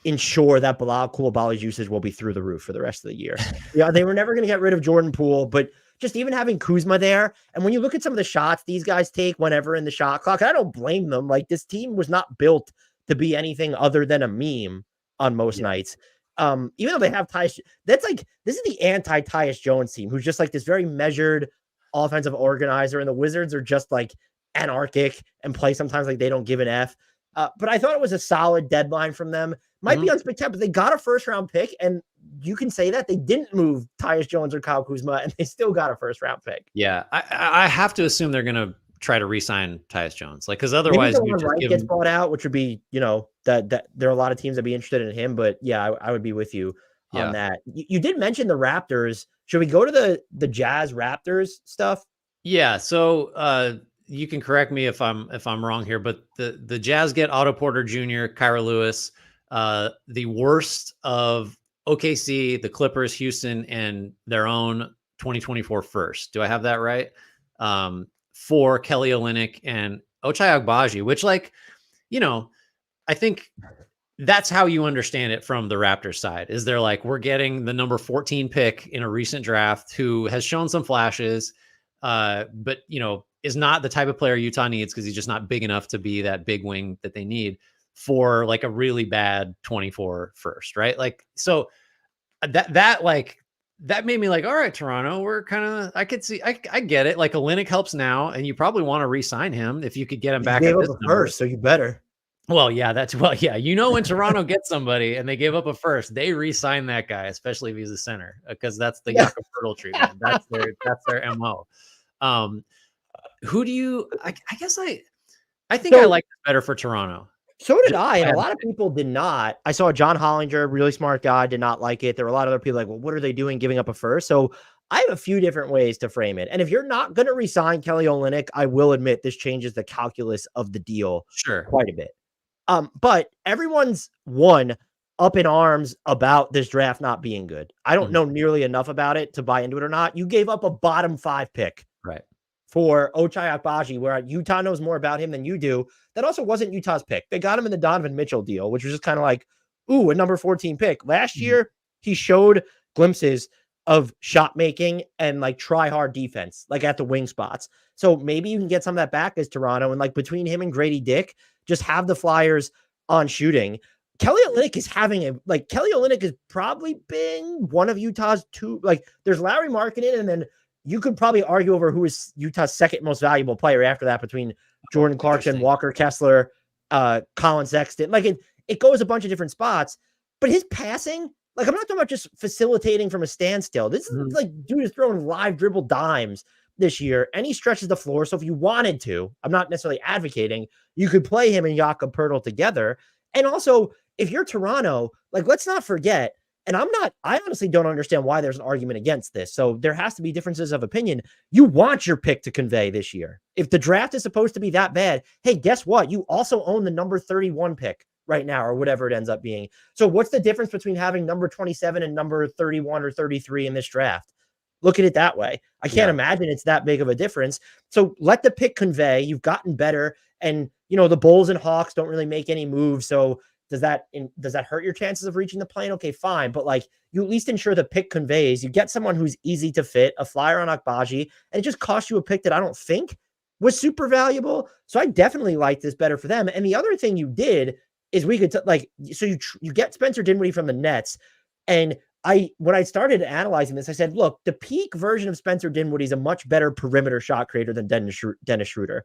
ensure that Bilal Coulibaly's usage will be through the roof for the rest of the year. Yeah, they were never going to get rid of Jordan Poole, but just even having Kuzma there, and when you look at some of the shots these guys take whenever in the shot clock, I don't blame them. Like this team was not built to be anything other than a meme on most nights. Even though they have Tyus, this is the anti-Tyus Jones team, who's just like this very measured offensive organizer, and the Wizards are just like anarchic and play sometimes like they don't give an F. But I thought it was a solid deadline from them. Might be unspectacular, but they got a first-round pick, and you can say that they didn't move Tyus Jones or Kyle Kuzma, and they still got a first-round pick. Yeah, I have to assume they're going to try to re-sign Tyus Jones, like because otherwise, maybe Wright gets bought out, which would be that there are a lot of teams that'd be interested in him. But yeah, I would be with you on that. You did mention the Raptors. Should we go to the Jazz Raptors stuff? Yeah. So you can correct me if I'm wrong here, but the Jazz get Otto Porter Jr., Kyra Lewis, the worst of OKC, the Clippers, Houston, and their own 2024 first. Do I have that right? For Kelly Olynyk and Ochai Agbaji, which I think that's how you understand it from the Raptors side. Is they're like, we're getting the number 14 pick in a recent draft who has shown some flashes, but is not the type of player Utah needs because he's just not big enough to be that big wing that they need for like a really bad 24 first, right? Like, so that made me like, all right, Toronto, we're kind of, I could see, I get it. Like Olynyk helps now, and you probably want to re-sign him if you could get him back at this first, so you better. Well, yeah, when Toronto gets somebody and they give up a first, they re-sign that guy, especially if he's a center, because that's the Jakob Poeltl treatment. That's their MO. Who do you? I guess I think I like this better for Toronto. So did I, and a lot of people did not. I saw John Hollinger, really smart guy, did not like it. There were a lot of other people like, well, what are they doing giving up a first? So I have a few different ways to frame it. And if you're not going to re-sign Kelly Olynyk, I will admit this changes the calculus of the deal quite a bit. But everyone's up in arms about this draft not being good. I don't know nearly enough about it to buy into it or not. You gave up a bottom 5 pick. Right. For Ochai Agbaji, where Utah knows more about him than you do. That also wasn't Utah's pick. They got him in the Donovan Mitchell deal, which was just kind of like, ooh, a number 14 pick. Last year, he showed glimpses of shot making and like try hard defense, like at the wing spots. So maybe you can get some of that back as Toronto, and like between him and Grady Dick, just have the Flyers on shooting. Kelly Olynyk has probably been one of Utah's two, like there's Larry Markkinen, and then you could probably argue over who is Utah's second most valuable player after that between Jordan Clarkson, Walker Kessler, Colin Sexton. Like it goes a bunch of different spots, but his passing, like I'm not talking about just facilitating from a standstill. This is like dude is throwing live dribble dimes this year, and he stretches the floor. So if you wanted to, I'm not necessarily advocating, you could play him and Jakob Poeltl together. And also, if you're Toronto, like let's not forget, and I honestly don't understand why there's an argument against this. So there has to be differences of opinion. You want your pick to convey this year. If the draft is supposed to be that bad, hey, guess what? You also own the number 31 pick right now, or whatever it ends up being. So what's the difference between having number 27 and number 31 or 33 in this draft? Look at it that way. I can't imagine it's that big of a difference. So let the pick convey. You've gotten better. And, the Bulls and Hawks don't really make any moves. So does that hurt your chances of reaching the plane? Okay, fine. But like you at least ensure the pick conveys. You get someone who's easy to fit, a flyer on Agbaji, and it just costs you a pick that I don't think was super valuable. So I definitely like this better for them. And the other thing you did is we could so you get Spencer Dinwiddie from the Nets. And when I started analyzing this, I said, look, the peak version of Spencer Dinwiddie is a much better perimeter shot creator than Dennis Schroeder.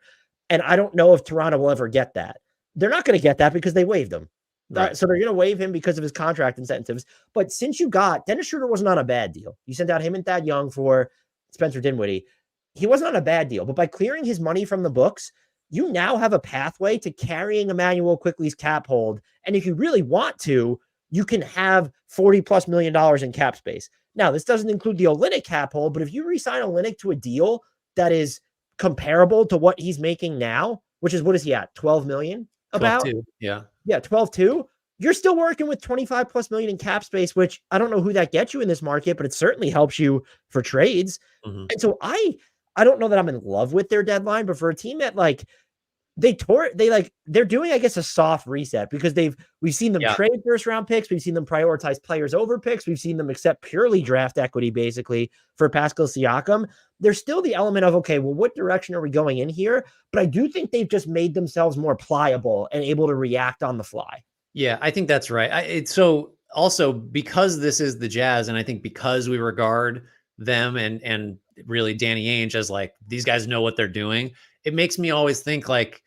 And I don't know if Toronto will ever get that. They're not going to get that because they waived him. Right. So they're going to waive him because of his contract incentives. But since you got Dennis Schroeder wasn't on a bad deal. You sent out him and Thad Young for Spencer Dinwiddie. He wasn't on a bad deal. But by clearing his money from the books, you now have a pathway to carrying Emmanuel Quickley's cap hold. And if you really want to, you can have $40+ million in cap space. Now, this doesn't include the Olynyk cap hold, but if you re-sign Olynyk to a deal that is comparable to what he's making now, which is, what is he at? 12 million? About 12-2. Yeah, 12-2. You're still working with $25+ million in cap space, which I don't know who that gets you in this market, but it certainly helps you for trades. And so I don't know that I'm in love with their deadline, but for a team that like they're doing, I guess, a soft reset because we've seen them Yeah. trade first round picks. We've seen them prioritize players over picks. We've seen them accept purely draft equity basically for Pascal Siakam. There's still the element of, okay, well, what direction are we going in here? But I do think they've just made themselves more pliable and able to react on the fly. Yeah, I think that's right. It's so also because this is the Jazz, and I think because we regard them and really Danny Ainge as like these guys know what they're doing, it makes me always think like,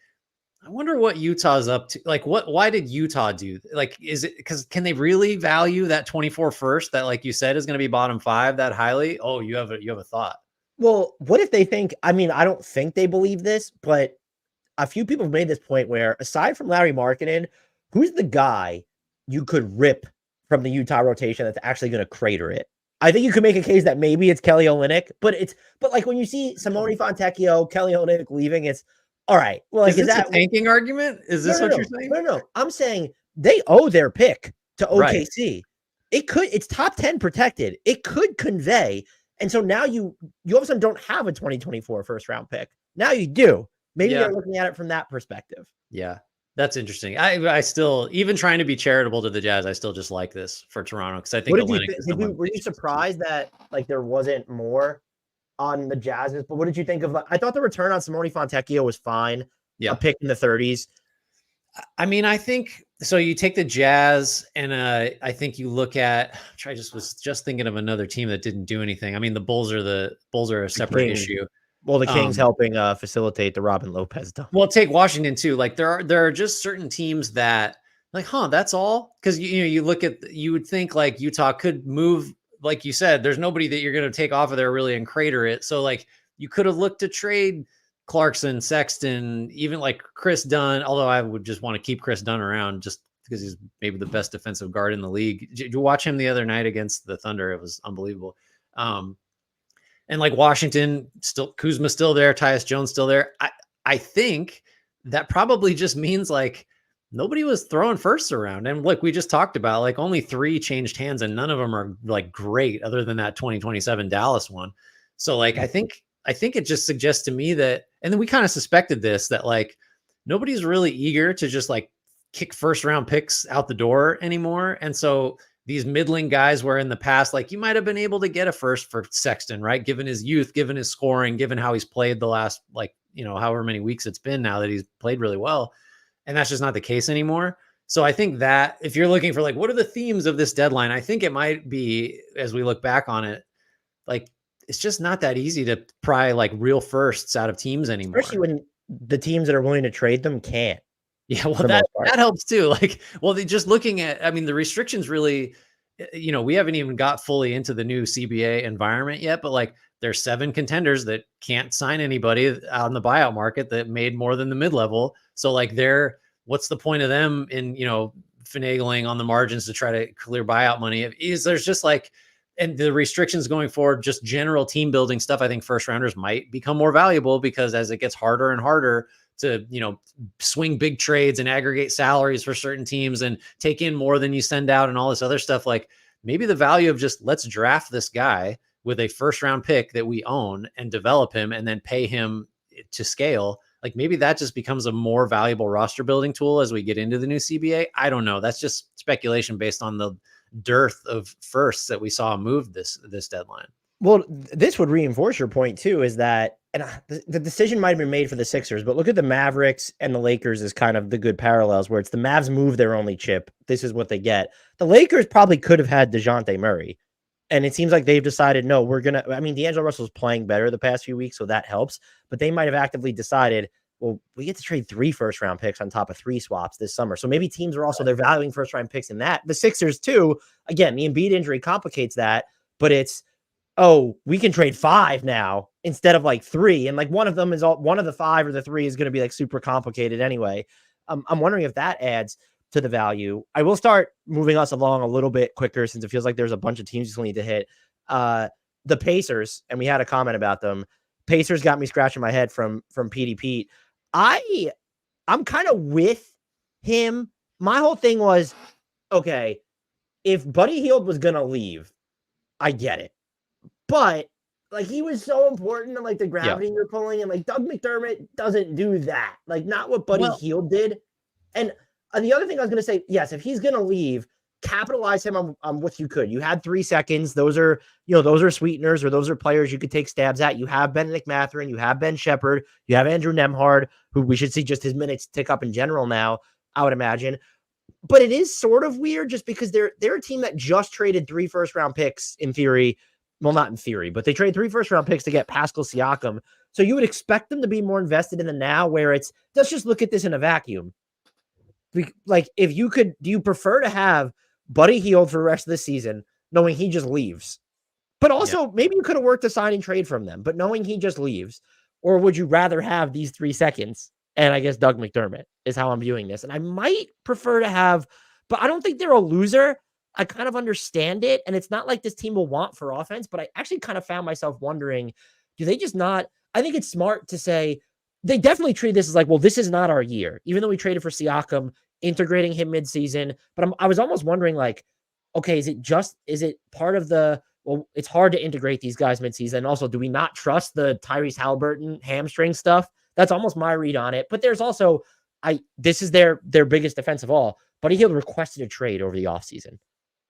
I wonder what Utah's up to. Like, why did Utah do? Like, is it because can they really value that 24 first that, like you said, is going to be bottom 5 that highly? Oh, you have a thought. Well, what if they think, I mean, I don't think they believe this, but a few people have made this point where aside from Larry Markkinen, who's the guy you could rip from the Utah rotation that's actually going to crater it? I think you could make a case that maybe it's Kelly Olynyk, but like when you see Simone Fontecchio, Kelly Olynyk leaving, it's all right. Well, like, is that a tanking argument? Is this what you're saying? No. I'm saying they owe their pick to OKC. Right. It's top 10 protected. It could convey. And so now you all of a sudden don't have a 2024 first round pick. Now you do. Maybe they're looking at it from that perspective. Yeah, that's interesting. I still, even trying to be charitable to the Jazz, I still just like this for Toronto because I think were you surprised that like there wasn't more on the Jazz's? But what did you think of? I thought the return on Simone Fontecchio was fine. Yeah, a pick in the 30s. I mean, I think so. You take the Jazz, and I think you look at. I was just thinking of another team that didn't do anything. I mean, the Bulls are a separate issue. Well, the Kings helping facilitate the Robin Lopez dump. Well, take Washington too. Like there are just certain teams that like, that's all. Because you look at, you would think like Utah could move, like you said, there's nobody that you're going to take off of there really and crater it. So like you could have looked to trade Clarkson, Sexton, even like Chris Dunn. Although I would just want to keep Chris Dunn around just because he's maybe the best defensive guard in the league. Did you watch him the other night against the Thunder? It was unbelievable. And like Washington, still Kuzma still there, Tyus Jones still there. I think that probably just means like nobody was throwing firsts around. And look, we just talked about like only 3 changed hands and none of them are like great other than that 2027 Dallas one. So like I think it just suggests to me that, and then we kind of suspected this, that like nobody's really eager to just like kick first round picks out the door anymore. And so these middling guys where in the past, like you might've been able to get a first for Sexton, right? Given his youth, given his scoring, given how he's played the last, like, however many weeks it's been now that he's played really well. And that's just not the case anymore. So I think that if you're looking for like, what are the themes of this deadline? I think it might be, as we look back on it, like, it's just not that easy to pry like real firsts out of teams anymore. Especially when the teams that are willing to trade them can't. Yeah, well, that helps too. Like, well, they just looking at, I mean, the restrictions really, we haven't even got fully into the new CBA environment yet, but like there's 7 contenders that can't sign anybody on the buyout market that made more than the mid-level. So like what's the point of them in, finagling on the margins to try to clear buyout money? There's just like, and the restrictions going forward, just general team building stuff. I think first rounders might become more valuable because as it gets harder and harder to, swing big trades and aggregate salaries for certain teams and take in more than you send out and all this other stuff. Like maybe the value of just let's draft this guy with a first round pick that we own and develop him and then pay him to scale. Like maybe that just becomes a more valuable roster building tool as we get into the new CBA. I don't know. That's just speculation based on the dearth of firsts that we saw moved this deadline. Well, this would reinforce your point too, is that, and the decision might have been made for the Sixers, but look at the Mavericks and the Lakers as kind of the good parallels where it's the Mavs move their only chip. This is what they get. The Lakers probably could have had DeJounte Murray. And it seems like they've decided, no, D'Angelo Russell's playing better the past few weeks, so that helps. But they might have actively decided, well, we get to trade 3 first round picks on top of 3 swaps this summer. So maybe teams are also, they're valuing first round picks in that. The Sixers too, again, the Embiid injury complicates that, but it's, oh, we can trade 5 now instead of like 3. And like one of the 5 or the 3 is going to be like super complicated anyway. I'm wondering if that adds to the value. I will start moving us along a little bit quicker since it feels like there's a bunch of teams you still need to hit. The Pacers, and we had a comment about them. Pacers got me scratching my head from Petey Pete. I'm kind of with him. My whole thing was, okay, if Buddy Hield was going to leave, I get it. But Like he was so important and like the Yeah. gravity you're pulling, and like Doug McDermott doesn't do that. Like not what Buddy Well, Hield did. And the other thing I was going to say, yes, if he's going to leave, capitalize him on what you could. You had 3 seconds. Those are, those are sweeteners, or those are players you could take stabs at. You have Benedict Mathurin, you have Ben Shepherd, you have Andrew Nemhard, who we should see just his minutes tick up in general now, I would imagine. But it is sort of weird just because they're a team that just traded 3 first-round picks in theory. Well, not in theory, but they traded 3 first-round picks to get Pascal Siakam. So you would expect them to be more invested in the now, where it's, let's just look at this in a vacuum. Like, if you could, do you prefer to have Buddy Hield for the rest of the season, knowing he just leaves? But also, maybe you could have worked a signing trade from them, but knowing he just leaves. Or would you rather have these 3 seconds? And I guess Doug McDermott is how I'm viewing this. And I might prefer to have, but I don't think they're a loser. I kind of understand it. And it's not like this team will want for offense, but I actually kind of found myself wondering, do they just not? I think it's smart to say they definitely treat this as like, well, this is not our year. Even though we traded for Siakam, integrating him midseason. But I was almost wondering, like, okay, is it part of the, well, it's hard to integrate these guys midseason. And also, do we not trust the Tyrese Halliburton hamstring stuff? That's almost my read on it. But there's also, this is their biggest defense of all. Buddy Hield requested a trade over the offseason.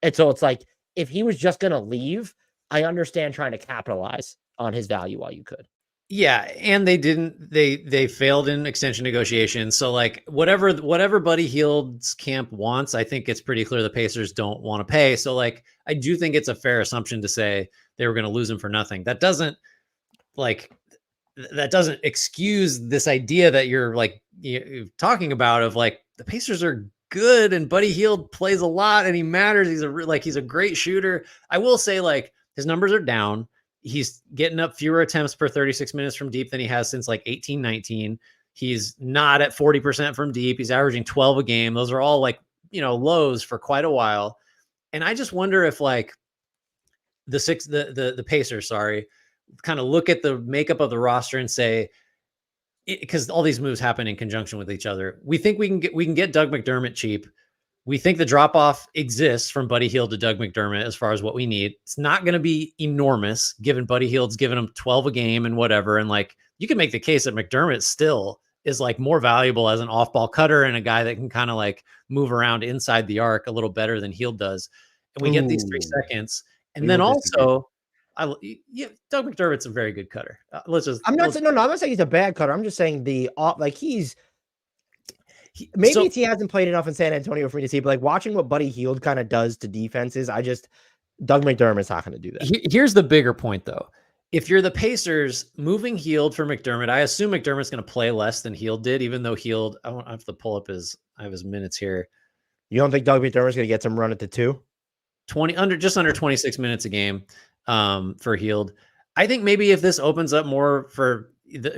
And so it's like, if he was just going to leave, I understand trying to capitalize on his value while you could. Yeah, and they failed in extension negotiations. So like whatever Buddy Hield's camp wants, I think it's pretty clear the Pacers don't want to pay. So like I do think it's a fair assumption to say they were going to lose him for nothing. That doesn't excuse this idea that you're talking about of like the Pacers are good and Buddy Hield plays a lot and he matters. He's a great shooter. I will say, like, his numbers are down. He's getting up fewer attempts per 36 minutes from deep than he has since like 18-19. He's not at 40% from deep. He's averaging 12 a game. Those are all lows for quite a while. And I just wonder if like the Pacers, kind of look at the makeup of the roster and say, because all these moves happen in conjunction with each other. We think we can get Doug McDermott cheap. We think the drop-off exists from Buddy Hield to Doug McDermott as far as what we need. It's not going to be enormous, given Buddy Hield's given him 12 a game and whatever. And like, you can make the case that McDermott still is like more valuable as an off-ball cutter and a guy that can kind of like move around inside the arc a little better than Hield does. And we get these 3 seconds. And then also, Doug McDermott's a very good cutter. I'm not saying he's a bad cutter. I'm just saying maybe he hasn't played enough in San Antonio for me to see, but like watching what Buddy Hield kind of does to defenses, Doug McDermott's not going to do that. Here's the bigger point, though. If you're the Pacers, moving Hield for McDermott, I assume McDermott's going to play less than Hield did, even though Hield, I have to pull up I have his minutes here. You don't think Doug McDermott's going to get some run at the 2? Just under 26 minutes a game for Hield. I think maybe if this opens up more for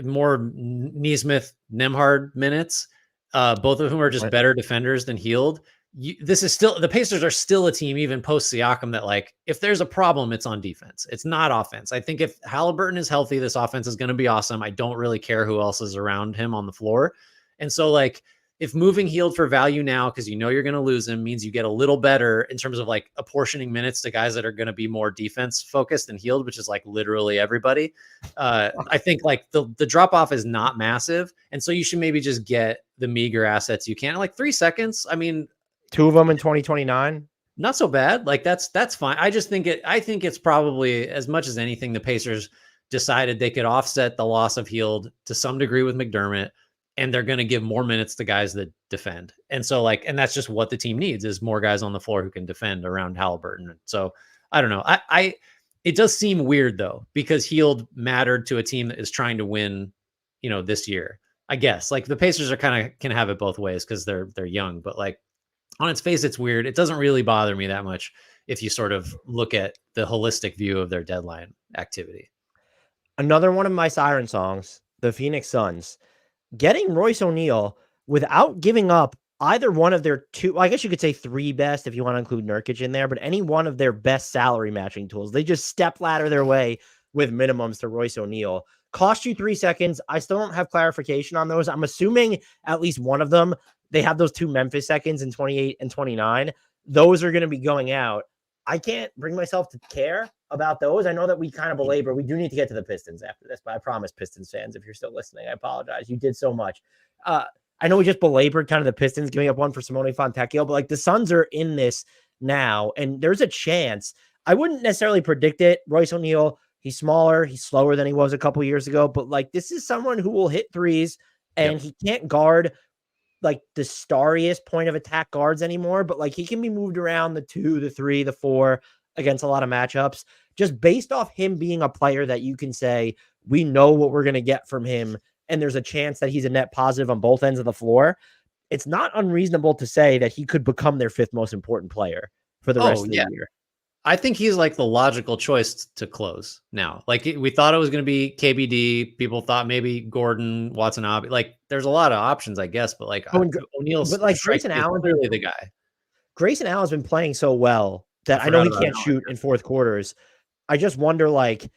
more Nesmith, Nemhard minutes, both of whom are just better defenders than Hield. The Pacers are still a team, even post Siakam, that like, if there's a problem, it's on defense. It's not offense. I think if Halliburton is healthy, this offense is going to be awesome. I don't really care who else is around him on the floor. And so like, if moving Hield for value now, because you're going to lose him, means you get a little better in terms of like apportioning minutes to guys that are going to be more defense focused than Hield, which is like literally everybody. I think like the drop off is not massive. And so you should maybe just get the meager assets you can. Like 3 seconds. I mean, 2 of them in 2029. Not so bad. Like that's fine. I think it's probably, as much as anything, the Pacers decided they could offset the loss of Hield to some degree with McDermott. And they're going to give more minutes to guys that defend. And so and that's just what the team needs, is more guys on the floor who can defend around Halliburton. So I don't know. It does seem weird though, because Hield mattered to a team that is trying to win, this year, I guess. Like the Pacers can have it both ways because they're young, but like on its face, it's weird. It doesn't really bother me that much if you sort of look at the holistic view of their deadline activity. Another one of my siren songs, the Phoenix Suns. Getting Royce O'Neal without giving up either one of their 2, I guess you could say 3 best if you want to include Nurkic in there, but any one of their best salary matching tools. They just step ladder their way with minimums to Royce O'Neal. Cost you 3 seconds. I still don't have clarification on those. I'm assuming at least one of them, they have those 2 Memphis seconds in 28 and 29. Those are going to be going out. I can't bring myself to care about those. I know that we kind of belabor. We do need to get to the Pistons after this, but I promise, Pistons fans, if you're still listening, I apologize. You did so much. I know we just belabored kind of the Pistons giving up one for Simone Fontecchio, but like the Suns are in this now, and there's a chance. I wouldn't necessarily predict it. Royce O'Neal, he's smaller, he's slower than he was a couple years ago, but like this is someone who will hit threes, and he can't guard like the starriest point of attack guards anymore, but like he can be moved around the 2, the 3, the 4 against a lot of matchups, just based off him being a player that you can say, we know what we're going to get from him. And there's a chance that he's a net positive on both ends of the floor. It's not unreasonable to say that he could become their 5th most important player for the rest of the year. I think he's like the logical choice to close now. Like we thought it was going to be KBD. People thought maybe Gordon, Watanabe. Like there's a lot of options, I guess, but like O'Neal's, but like Grayson Allen, really the guy. Grayson Allen's been playing so well that I know he can't shoot in fourth quarters. I just wonder, like,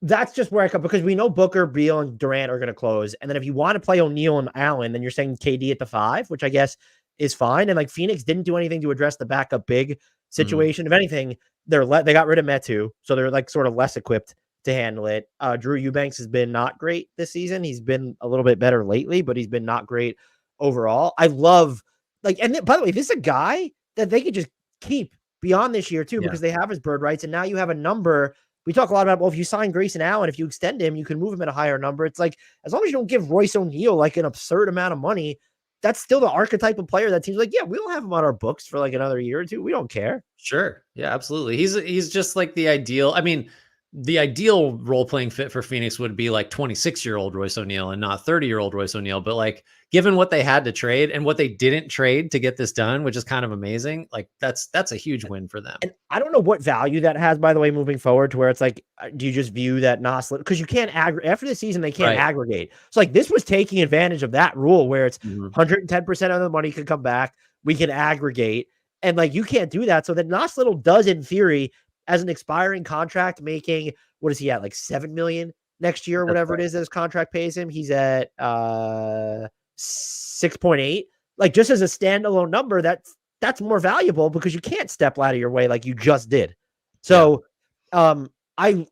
that's just where I come, because we know Booker, Beal, and Durant are going to close. And then if you want to play O'Neal and Allen, then you're saying KD at the 5, which I guess is fine. And like Phoenix didn't do anything to address the backup big situation. If anything, they got rid of Metu, so they're like sort of less equipped to handle it. Drew Eubanks has been not great this season. He's been a little bit better lately, but he's been not great overall. I love and by the way, this is a guy that they could just keep beyond this year too, because they have his bird rights, and now you have a number. We talk a lot about, well, if you sign Grayson Allen, if you extend him, you can move him at a higher number. It's like, as long as you don't give Royce O'Neal like an absurd amount of money, that's still the archetype of player that seems like, yeah, we'll have him on our books for like another year or two. We don't care. Sure. Yeah, absolutely. He's just like the ideal. I mean, the ideal role-playing fit for Phoenix would be like 26-year-old Royce O'Neal and not 30-year-old Royce O'Neal. But like, given what they had to trade and what they didn't trade to get this done, which is kind of amazing, like that's a huge win for them. And I don't know what value that has, by the way, moving forward, to where it's like, do you just view that Nas, because you can't after the season, they can't aggregate. So like this was taking advantage of that rule where it's 110% of the money can come back. We can aggregate, and like, you can't do that. So that Nas Little does, in theory, as an expiring contract, making, what is he at, like $7 million next year, whatever it is that his contract pays him. He's at 6.8. Like, just as a standalone number, that's more valuable because you can't step out of your way like you just did. So I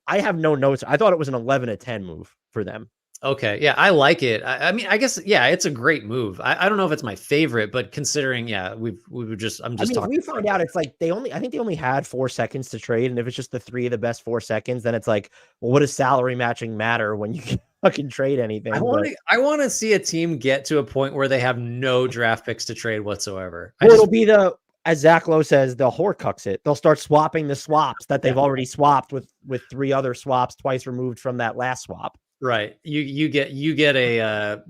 have no notes. I thought it was an 11-10 move for them. Okay. Yeah, I like it. I mean, I guess, it's a great move. I don't know if it's my favorite, but considering, I'm just talking. If we find out it's like I think they only had 4 seconds to trade. And if it's just the 3 of the best 4 seconds, then it's like, well, what does salary matching matter when you can fucking trade anything? I want to see a team get to a point where they have no draft picks to trade whatsoever. It'll be as Zach Lowe says, they'll Horcrux it. They'll start swapping the swaps that they've already swapped with 3 other swaps twice removed from that last swap. Right. You get if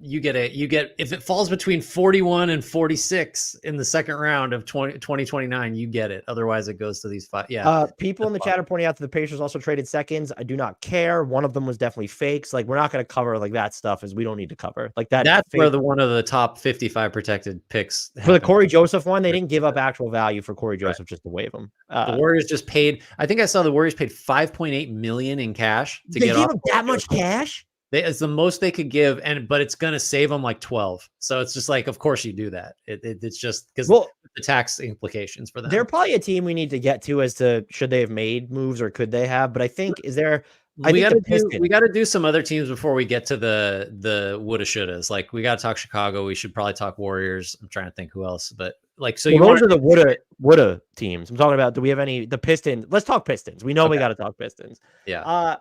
it falls between 41 and 46 in the second round of 2029, you get it. Otherwise it goes to these 5. Yeah. People in the chat are pointing out that the Pacers also traded seconds. I do not care. One of them was definitely fakes. Like, we're not going to cover like that stuff, as we don't need to cover like that. That's where one of the top 55 protected picks for the Corey Joseph one. They didn't give up actual value for Corey Joseph just to waive him. The Warriors just paid. I think I saw the Warriors paid $5.8 million in cash to get off. That much cash. It's the most they could give, but it's going to save them like 12. So it's just like, of course you do that. It's just because the tax implications for them. They're probably a team we need to get to as to should they have made moves or could they have. But I think we got to do some other teams before we get to the woulda shouldas. Like, we got to talk Chicago. We should probably talk Warriors. I'm trying to think who else, but like, so those are the woulda teams. I'm talking about. Do we have the Pistons? Let's talk Pistons. We know we got to talk Pistons. Yeah.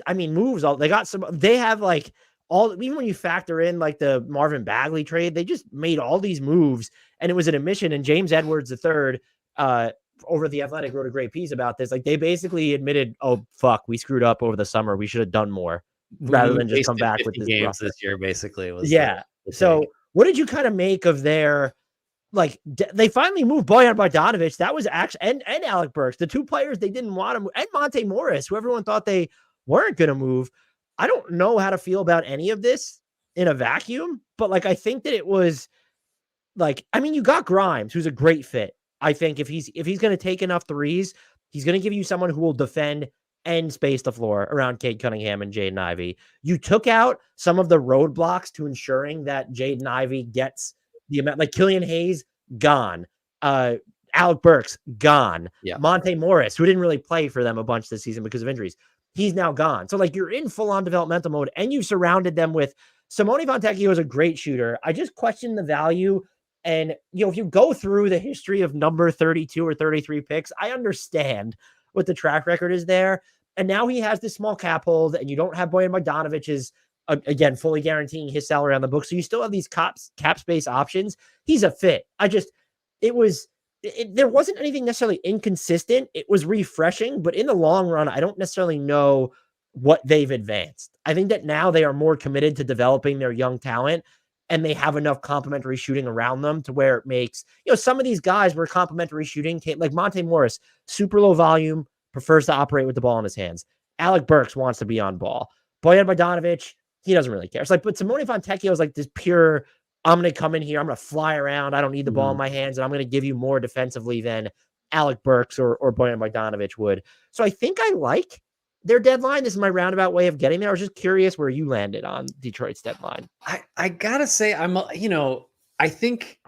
Moves. They have like even when you factor in like the Marvin Bagley trade, they just made all these moves, and it was an admission. And James Edwards III, over The Athletic, wrote a great piece about this. Like, they basically admitted, oh fuck, we screwed up over the summer. We should have done more rather than just come back with this games this year. Basically, was So, what did you kind of make of their? Like, they finally moved Bojan Bogdanovic. That was actually, and Alec Burks, the 2 players they didn't want to move, and Monte Morris, who everyone thought they weren't going to move. I don't know how to feel about any of this in a vacuum, but like, I think that it was like, I mean, you got Grimes, who's a great fit. I think if he's going to take enough threes, he's going to give you someone who will defend and space the floor around Cade Cunningham and Jaden Ivey. You took out some of the roadblocks to ensuring that Jaden Ivey gets the amount, like Killian Hayes gone. Alec Burks, gone. Yeah. Monte Morris, who didn't really play for them a bunch this season because of injuries, he's now gone. So like you're in full-on developmental mode, and you surrounded them with Simone Fontecchio is a great shooter. I just question the value. And, if you go through the history of number 32 or 33 picks, I understand what the track record is there. And now he has this small cap hold, and you don't have Bojan Bogdanovic is, again, fully guaranteeing his salary on the book. So you still have these cap space options. He's a fit. There wasn't anything necessarily inconsistent. It was refreshing, but in the long run, I don't necessarily know what they've advanced. I think that now they are more committed to developing their young talent, and they have enough complementary shooting around them to where it makes, some of these guys where complementary shooting came, like Monte Morris, super low volume, prefers to operate with the ball in his hands. Alec Burks wants to be on ball. Bojan Bogdanovic, he doesn't really care. It's like, but Simone Fontecchio is like this pure, I'm going to come in here, I'm going to fly around, I don't need the ball in my hands, and I'm going to give you more defensively than Alec Burks or Bojan Bogdanovic would. So I think I like their deadline. This is my roundabout way of getting there. I was just curious where you landed on Detroit's deadline. I gotta say, I think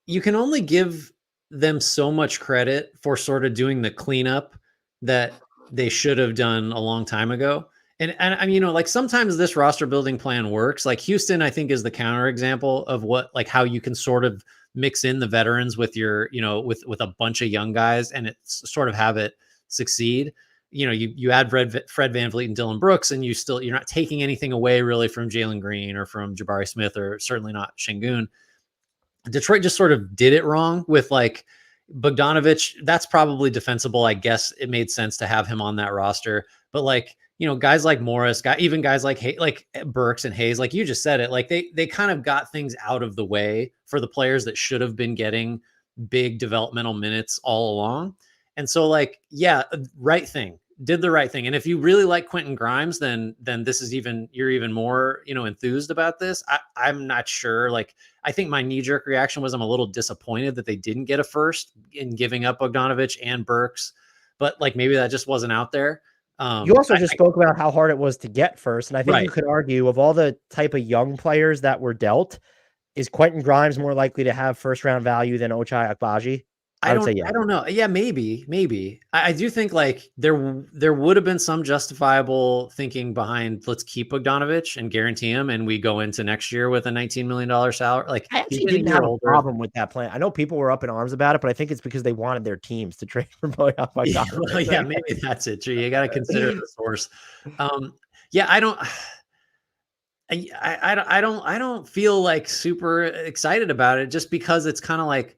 you can only give them so much credit for sort of doing the cleanup that they should have done a long time ago. And I mean, like sometimes this roster building plan works. Like Houston, I think is the counter example of how you can sort of mix in the veterans with your, with a bunch of young guys and it's sort of have it succeed. You add Fred VanVleet and Dylan Brooks, and you're not taking anything away really from Jalen Green or from Jabari Smith, or certainly not Şengün. Detroit just sort of did it wrong with like Bogdanovic. That's probably defensible. I guess it made sense to have him on that roster, but like, guys like Morris, even guys like Burks and Hayes, like you just said it, like they kind of got things out of the way for the players that should have been getting big developmental minutes all along. And so like, yeah, did the right thing. And if you really like Quentin Grimes, then this is you're even more, enthused about this. I'm not sure. Like, I think my knee jerk reaction was I'm a little disappointed that they didn't get a first in giving up Bogdanovic and Burks, but like, maybe that just wasn't out there. You also spoke about how hard it was to get first. And I think right. You could argue of all the type of young players that were dealt, is Quentin Grimes more likely to have first round value than Ochai Agbaji? I don't know. Yeah, maybe. I do think like there would have been some justifiable thinking behind let's keep Bogdanovic and guarantee him, and we go into next year with a $19 million salary. Like I actually didn't have a problem with that plan. I know people were up in arms about it, but I think it's because they wanted their teams to trade for Bogdanovic. Yeah, maybe that's it. You got to consider the source. Yeah, I don't feel like super excited about it just because it's kind of like,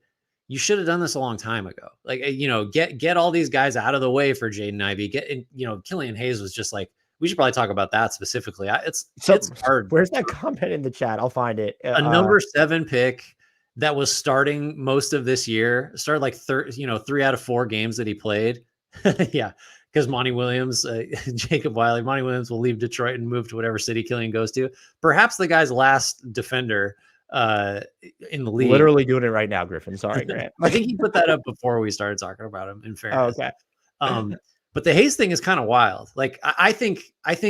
you should have done this a long time ago. Like, get all these guys out of the way for Jaden Ivey. Killian Hayes was just like, we should probably talk about that specifically. It's hard. Where's that comment in the chat? I'll find it. A number 7 pick that was starting most of this year, started like 3 out of 4 games that he played. Yeah. Because Monty Williams, Jacob Wiley, Monty Williams will leave Detroit and move to whatever city Killian goes to. Perhaps the guy's last defender in the league. Literally doing it right now, Griffin. Sorry, Grant. I think he put that up before we started talking about him, in fairness. Oh, okay. But the Hayes thing is kind of wild. Like I think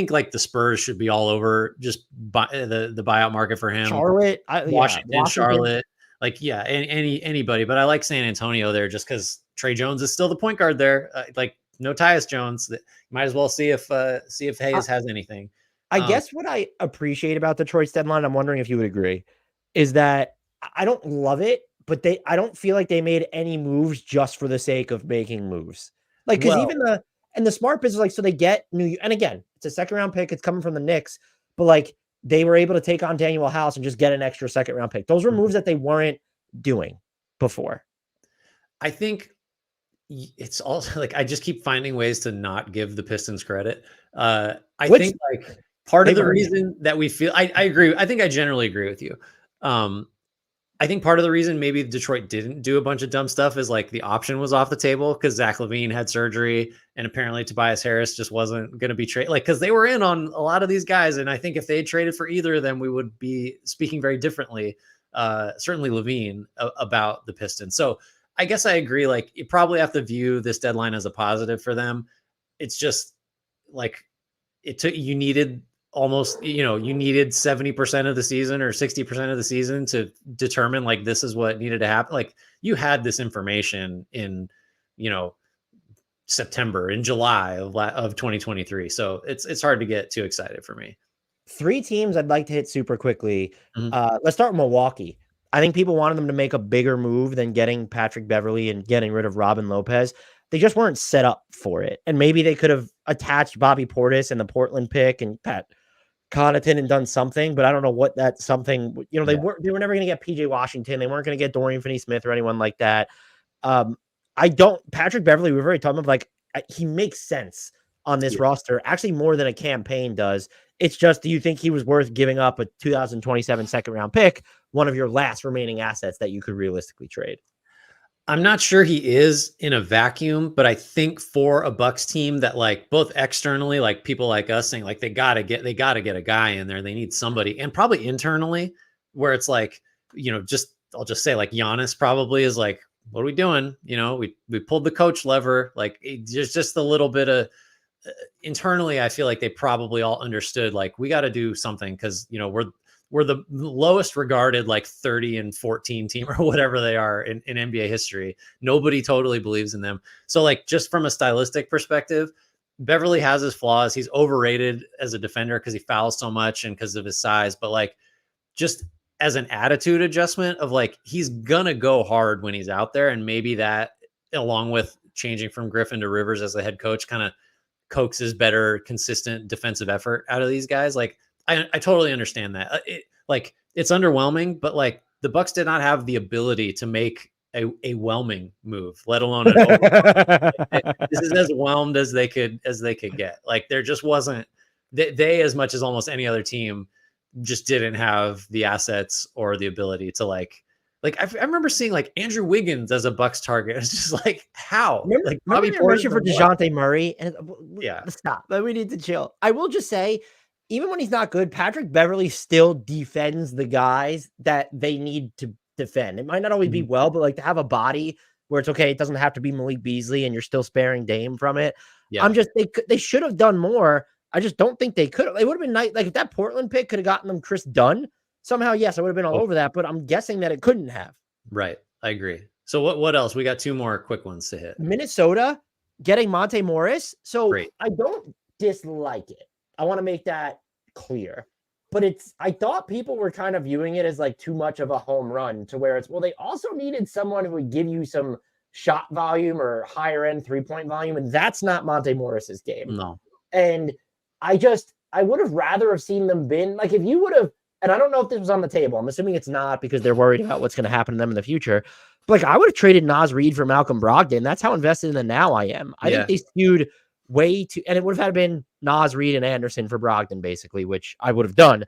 like the Spurs should be all over just the buyout market for him. Washington, Charlotte, like anybody. But I like San Antonio there just because Trey Jones is still the point guard there. Like no Tyus Jones. Might as well see if Hayes has anything. I guess what I appreciate about Detroit's deadline, I'm wondering if you would agree, is that I don't love it, but I don't feel like they made any moves just for the sake of making moves. Like, because even the smart business, like, so they get and again, it's a second round pick, it's coming from the Knicks, but like they were able to take on Daniel House and just get an extra second round pick. Those were moves that they weren't doing before. I think it's also like, I just keep finding ways to not give the Pistons credit. I think like part of the reason that we feel, I agree. I think I generally agree with you. I think part of the reason maybe Detroit didn't do a bunch of dumb stuff is like the option was off the table because Zach LaVine had surgery and apparently Tobias Harris just wasn't going to be traded. Like, because they were in on a lot of these guys. And I think if they had traded for either of them, we would be speaking very differently, certainly LaVine, about the Pistons. So I guess I agree. Like, you probably have to view this deadline as a positive for them. It's just like you needed almost, you needed 70% of the season or 60% of the season to determine like this is what needed to happen. Like you had this information in, September, in July of 2023. So it's hard to get too excited for me. 3 teams I'd like to hit super quickly. Mhm. Let's start with Milwaukee. I think people wanted them to make a bigger move than getting Patrick Beverley and getting rid of Robin Lopez. They just weren't set up for it. And maybe they could have attached Bobby Portis and the Portland pick and Pat Connaughton and done something, but I don't know what that something, they Yeah. were never going to get PJ Washington. They weren't going to get Dorian Finney-Smith or anyone like that. Patrick Beverley, we've already talked about, like, he makes sense on this roster, actually more than a campaign does. It's just, do you think he was worth giving up a 2027 second round pick, one of your last remaining assets that you could realistically trade? I'm not sure he is in a vacuum, but I think for a Bucks team that, like, both externally, like people like us saying like they gotta get a guy in there, they need somebody, and probably internally where it's like, I'll just say like Giannis probably is like, what are we doing? We pulled the coach lever, like there's just a little bit of internally. I feel like they probably all understood like we got to do something because we're the lowest regarded like 30-14 team or whatever they are in NBA history. Nobody totally believes in them. So like just from a stylistic perspective, Beverly has his flaws. He's overrated as a defender because he fouls so much and because of his size. But like just as an attitude adjustment of like, he's gonna go hard when he's out there. And maybe that, along with changing from Griffin to Rivers as the head coach, kind of coaxes better, consistent defensive effort out of these guys. Like I totally understand that. It's underwhelming, but like the Bucks did not have the ability to make a whelming move, let alone an this is as whelmed as they could get. Like there just wasn't they as much as almost any other team just didn't have the assets or the ability to like I remember seeing like Andrew Wiggins as a Bucks target. It's just like how Remember Bobby Portis for what? DeJounte Murray, and Yeah. stop. We need to chill. I will just say, even when he's not good, Patrick Beverley still defends the guys that they need to defend. It might not always be well, but like to have a body where it's okay, it doesn't have to be Malik Beasley and you're still sparing Dame from it. Yeah. They should have done more. I just don't think they could have. It would have been nice. Like if that Portland pick could have gotten them Chris Dunn somehow, yes, I would have been all over that, but I'm guessing that it couldn't have. Right. I agree. So what else? We got 2 more quick ones to hit. Minnesota getting Monte Morris. So Great. I don't dislike it. I want to make that clear. But I thought people were kind of viewing it as like too much of a home run to where it's, well, they also needed someone who would give you some shot volume or higher end 3-point volume. And that's not Monte Morris's game. No. And I would have rather have seen them been like, if you would have, and I don't know if this was on the table. I'm assuming it's not because they're worried about what's going to happen to them in the future. But like I would have traded Naz Reid for Malcolm Brogdon. That's how invested in the now I am. I think they skewed way too, and it would have had been Naz Reid and Anderson for Brogdon, basically, which I would have done.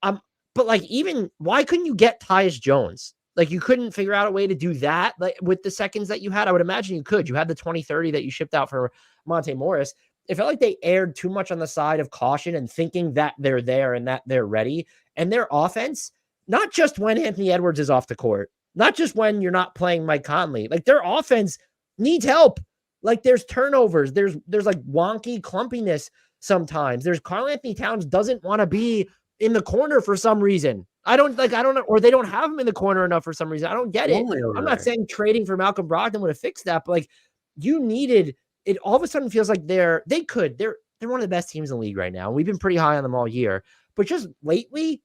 But like, even why couldn't you get Tyus Jones? Like you couldn't figure out a way to do that, like with the seconds that you had. I would imagine you could. You had the 2030 that you shipped out for Monte Morris. It felt like they erred too much on the side of caution and thinking that they're there and that they're ready. And their offense, not just when Anthony Edwards is off the court, not just when you're not playing Mike Conley, like their offense needs help. Like there's turnovers, there's like wonky clumpiness sometimes. There's Karl Anthony Towns doesn't want to be in the corner for some reason. I don't know, or they don't have him in the corner enough for some reason. I don't get it. I'm not saying trading for Malcolm Brogdon would have fixed that, but like you needed it. All of a sudden feels like they're one of the best teams in the league right now. We've been pretty high on them all year, but just lately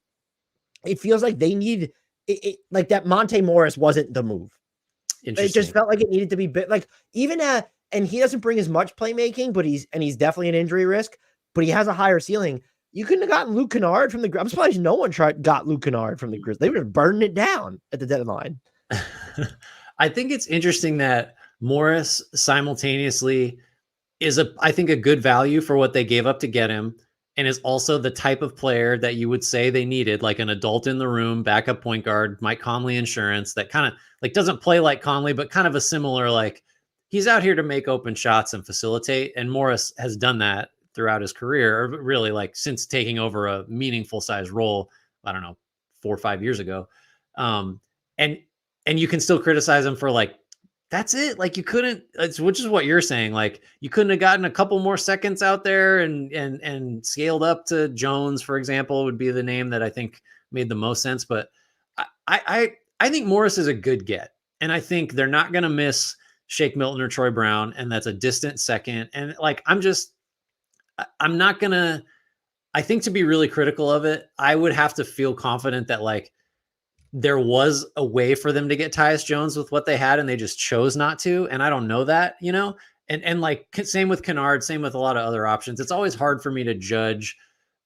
it feels like they need it like that Monte Morris wasn't the move. It just felt like it needed to be like even and he doesn't bring as much playmaking, but he's definitely an injury risk, but he has a higher ceiling. You couldn't have gotten Luke Kennard from the. I'm surprised no one got Luke Kennard from the Grizzlies. They were burning it down at the deadline. I think it's interesting that Morris simultaneously is I think a good value for what they gave up to get him, and is also the type of player that you would say they needed, like an adult in the room, backup point guard, Mike Conley insurance, that kind of like doesn't play like Conley, but kind of a similar, like he's out here to make open shots and facilitate. And Morris has done that throughout his career, or really like since taking over a meaningful size role, I don't know, 4 or 5 years ago. And you can still criticize him for like That's it. Like you couldn't, which is what you're saying. Like you couldn't have gotten a couple more seconds out there and scaled up to Jones, for example, would be the name that I think made the most sense. But I think Morris is a good get, and I think they're not going to miss Shake Milton or Troy Brown, and that's a distant second. And like I'm not gonna. I think to be really critical of it, I would have to feel confident that like there was a way for them to get Tyus Jones with what they had, and they just chose not to. And I don't know that, you know, and like same with Kennard, same with a lot of other options. It's always hard for me to judge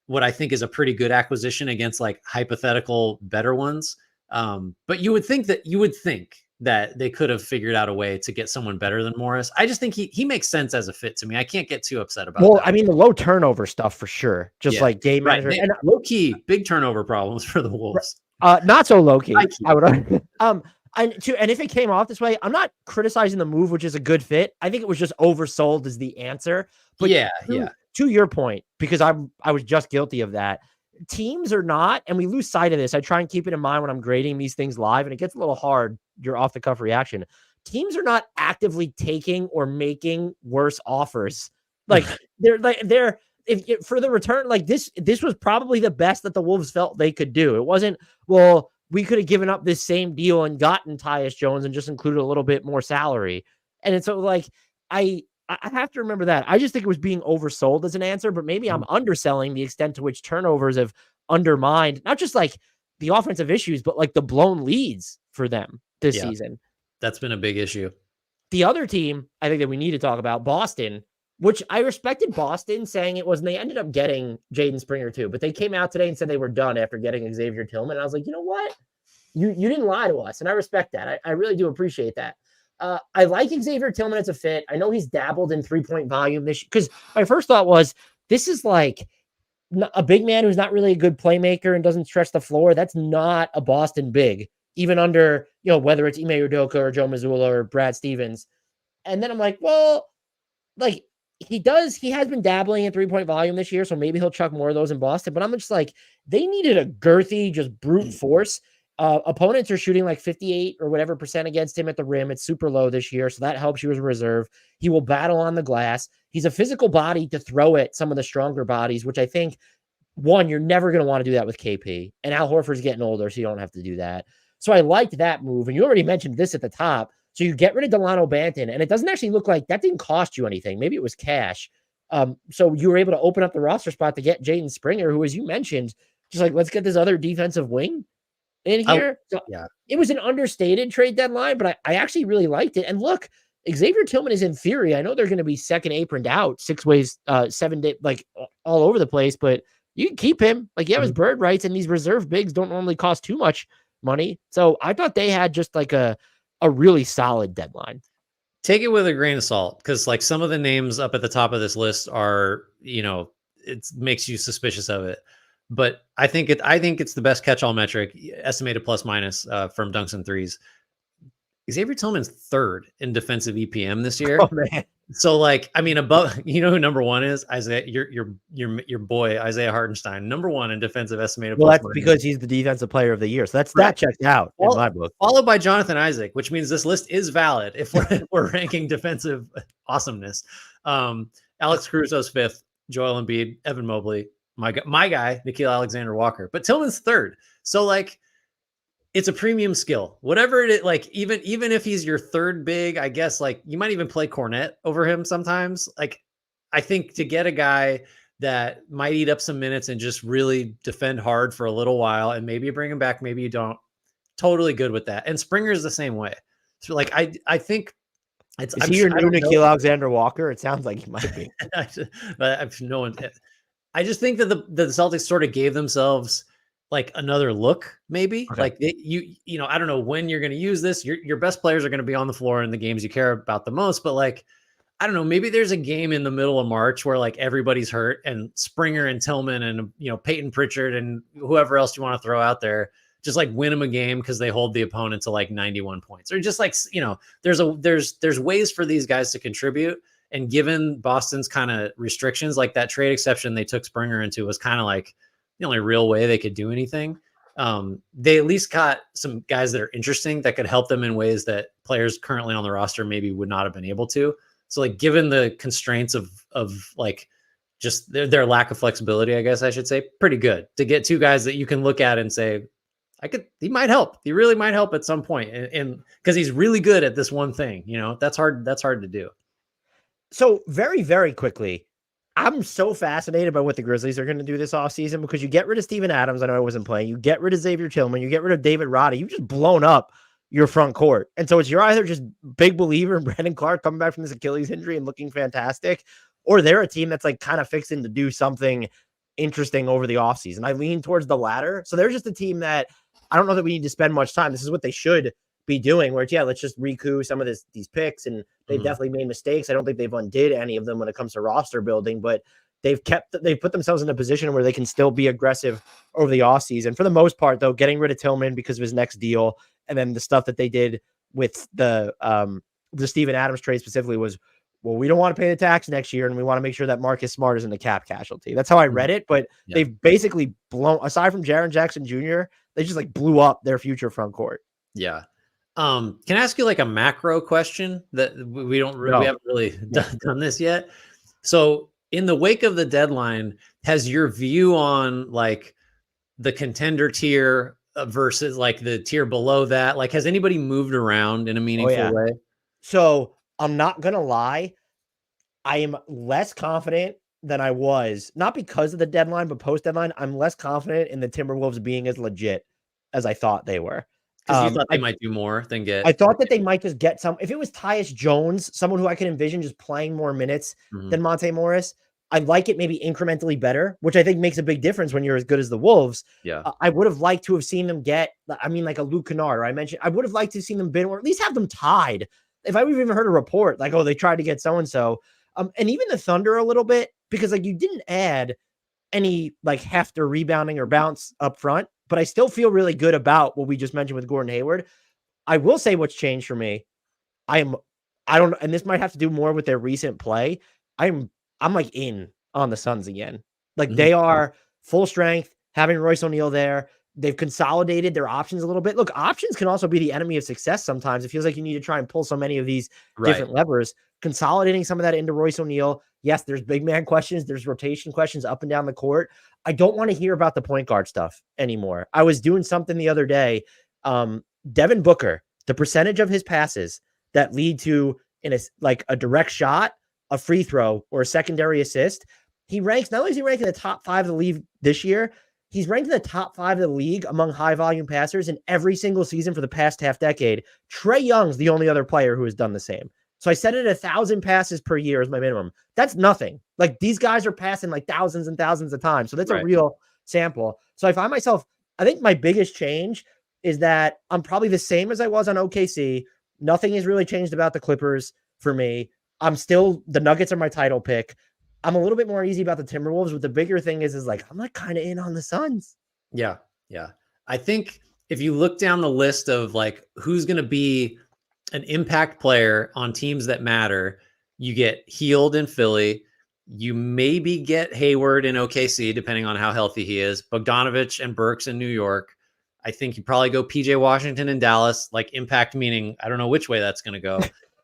what I think is a pretty good acquisition against like hypothetical better ones. But you would think that they could have figured out a way to get someone better than Morris. I just think he makes sense as a fit to me. I can't get too upset about that. I mean, the low turnover stuff for sure. Just like game manager. And low key, big turnover problems for the Wolves. Not so low key. I would and if it came off this way, I'm not criticizing the move, which is a good fit. I think it was just oversold as the answer. But to your point, because I was just guilty of that. Teams are not, and we lose sight of this. I try and keep it in mind when I'm grading these things live, and it gets a little hard. Your off the cuff reaction. Teams are not actively taking or making worse offers. Like they're for the return, like this was probably the best that the Wolves felt they could do. It wasn't, well, we could have given up this same deal and gotten Tyus Jones and just included a little bit more salary. And so like, I have to remember that. I just think it was being oversold as an answer, but maybe I'm underselling the extent to which turnovers have undermined, not just like the offensive issues, but like the blown leads for them this season. That's been a big issue. The other team I think that we need to talk about, Boston, which I respected Boston saying it was, and they ended up getting Jaden Springer too, but they came out today and said they were done after getting Xavier Tillman. And I was like, you know what? You didn't lie to us. And I respect that. I really do appreciate that. I like Xavier Tillman as a fit. I know he's dabbled in 3-point volume this year, because my first thought was, this is like a big man who's not really a good playmaker and doesn't stretch the floor. That's not a Boston big, even under, you know, whether it's Ime Udoka or Joe Mazzulla or Brad Stevens. And then I'm like, well, like he has been dabbling in 3-point volume this year, so maybe he'll chuck more of those in Boston. But I'm just like, they needed a girthy, just brute force. Opponents are shooting like 58 or whatever % against him at the rim. It's super low this year, so that helps you as a reserve. He will battle on the glass. He's a physical body to throw at some of the stronger bodies, which I think, one, you're never going to want to do that with KP. And Al Horford's getting older, so you don't have to do that. So I liked that move. And you already mentioned this at the top. So you get rid of Delano Banton, and it doesn't actually look like that didn't cost you anything. Maybe it was cash. So you were able to open up the roster spot to get Jaden Springer, who, as you mentioned, just like, let's get this other defensive wing in here. It was an understated trade deadline, but I actually really liked it. And look, Xavier Tillman is, in theory, I know they're going to be second aproned out 6 ways, 7 days, like all over the place, but you can keep him. Like, his bird rights, and these reserve bigs don't normally cost too much money. So I thought they had just like a really solid deadline. Take it with a grain of salt, because like some of the names up at the top of this list are, you know, it makes you suspicious of it. But I think it's the best catch-all metric, estimated plus minus from Dunks and Threes. Xavier Tillman's third in defensive EPM this year. Oh man! So like, I mean, above, you know who number one is? Isaiah, your boy Isaiah Hartenstein, number one in defensive estimated. Well, that's because he's the defensive player of the year. So that checked out in my book. Followed by Jonathan Isaac, which means this list is valid if we're ranking defensive awesomeness. Alex Caruso's fifth, Joel Embiid, Evan Mobley, my guy, Nickeil Alexander-Walker, but Tillman's third. So like, it's a premium skill, whatever it is. Like, even if he's your third big, I guess, like, you might even play Cornet over him sometimes. Like, I think to get a guy that might eat up some minutes and just really defend hard for a little while, and maybe you bring him back, maybe you don't, totally good with that. And Springer's the same way. So like, I think it's, is he your new Nickeil Alexander-Walker? It sounds like he might be. But I've no one. I just think that the Celtics sort of gave themselves like another look, maybe. Okay. Like you know, I don't know when you're going to use this. Your best players are going to be on the floor in the games you care about the most. But like, I don't know, maybe there's a game in the middle of March where like everybody's hurt, and Springer and Tillman and, you know, Peyton Pritchard and whoever else you want to throw out there, just like win them a game because they hold the opponent to like 91 points, or just like, you know, there's ways for these guys to contribute. And given Boston's kind of restrictions, like that trade exception they took Springer into was kind of like the only real way they could do anything. they at least got some guys that are interesting that could help them in ways that players currently on the roster maybe would not have been able to. So like given the constraints of like just their lack of flexibility, I guess I should say, pretty good to get two guys that you can look at and say, he might help. He really might help at some point. And because he's really good at this one thing, that's hard to do. So very, very quickly, I'm so fascinated by what the Grizzlies are going to do this offseason because you get rid of Steven Adams. I know I wasn't playing. You get rid of Xavier Tillman. You get rid of David Roddy. You've just blown up your front court. And so you're either just big believer in Brandon Clark coming back from this Achilles injury and looking fantastic, or they're a team that's like kind of fixing to do something interesting over the offseason. I lean towards the latter. So they're just a team that I don't know that we need to spend much time. This is what they should be doing, where it's, let's just recoup some of these picks. And they've definitely made mistakes. I don't think they've undid any of them when it comes to roster building, but they've put themselves in a position where they can still be aggressive over the offseason. For the most part, though, getting rid of Tillman because of his next deal, and then the stuff that they did with the Steven Adams trade specifically was, well, we don't want to pay the tax next year, and we want to make sure that Marcus Smart isn't a cap casualty. That's how I read it, but they've basically blown, aside from Jaren Jackson Jr., they just like blew up their future front court. Yeah. Can I ask you like a macro question that we haven't really done this yet? So in the wake of the deadline, has your view on like the contender tier versus like the tier below that, like has anybody moved around in a meaningful way? So I'm not going to lie. I am less confident than I was, not because of the deadline, but post deadline. I'm less confident in the Timberwolves being as legit as I thought they were. Because you thought they might do more than get. I thought that they might just get some. If it was Tyus Jones, someone who I could envision just playing more minutes than Monte Morris, I like it maybe incrementally better, which I think makes a big difference when you're as good as the Wolves. Yeah, I would have liked to have seen them get. I mean, like a Luke Kennard. I would have liked to have seen them bid, or at least have them tied. If I would have even heard a report like, oh, they tried to get so and so, and even the Thunder a little bit, because like you didn't add any like heft or rebounding or bounce up front. But I still feel really good about what we just mentioned with Gordon Hayward. I will say what's changed for me. I don't, and this might have to do more with their recent play. I'm like in on the Suns again. Like they are full strength, having Royce O'Neal there. They've consolidated their options a little bit. Look, options can also be the enemy of success sometimes. It feels like you need to try and pull so many of these different levers. Consolidating some of that into Royce O'Neal. Yes, there's big man questions. There's rotation questions up and down the court. I don't want to hear about the point guard stuff anymore. I was doing something the other day. Devin Booker, the percentage of his passes that lead to a direct shot, a free throw, or a secondary assist, he ranks, not only is he ranked in the top 5 of the league this year, he's ranked in the top 5 of the league among high volume passers in every single season for the past half decade. Trae Young's the only other player who has done the same. So I set it 1,000 passes per year as my minimum. That's nothing. Like these guys are passing like thousands and thousands of times. So that's a real sample. So I find myself, I think my biggest change is that I'm probably the same as I was on OKC. Nothing has really changed about the Clippers for me. The Nuggets are my title pick. I'm a little bit more easy about the Timberwolves, but the bigger thing is like, I'm like kind of in on the Suns. Yeah. Yeah. I think if you look down the list of like, who's going to be an impact player on teams that matter, you get Healed in Philly. You maybe get Hayward in OKC, depending on how healthy he is. Bogdanovich and Burks in New York. I think you probably go PJ Washington in Dallas, like impact, meaning I don't know which way that's going to go.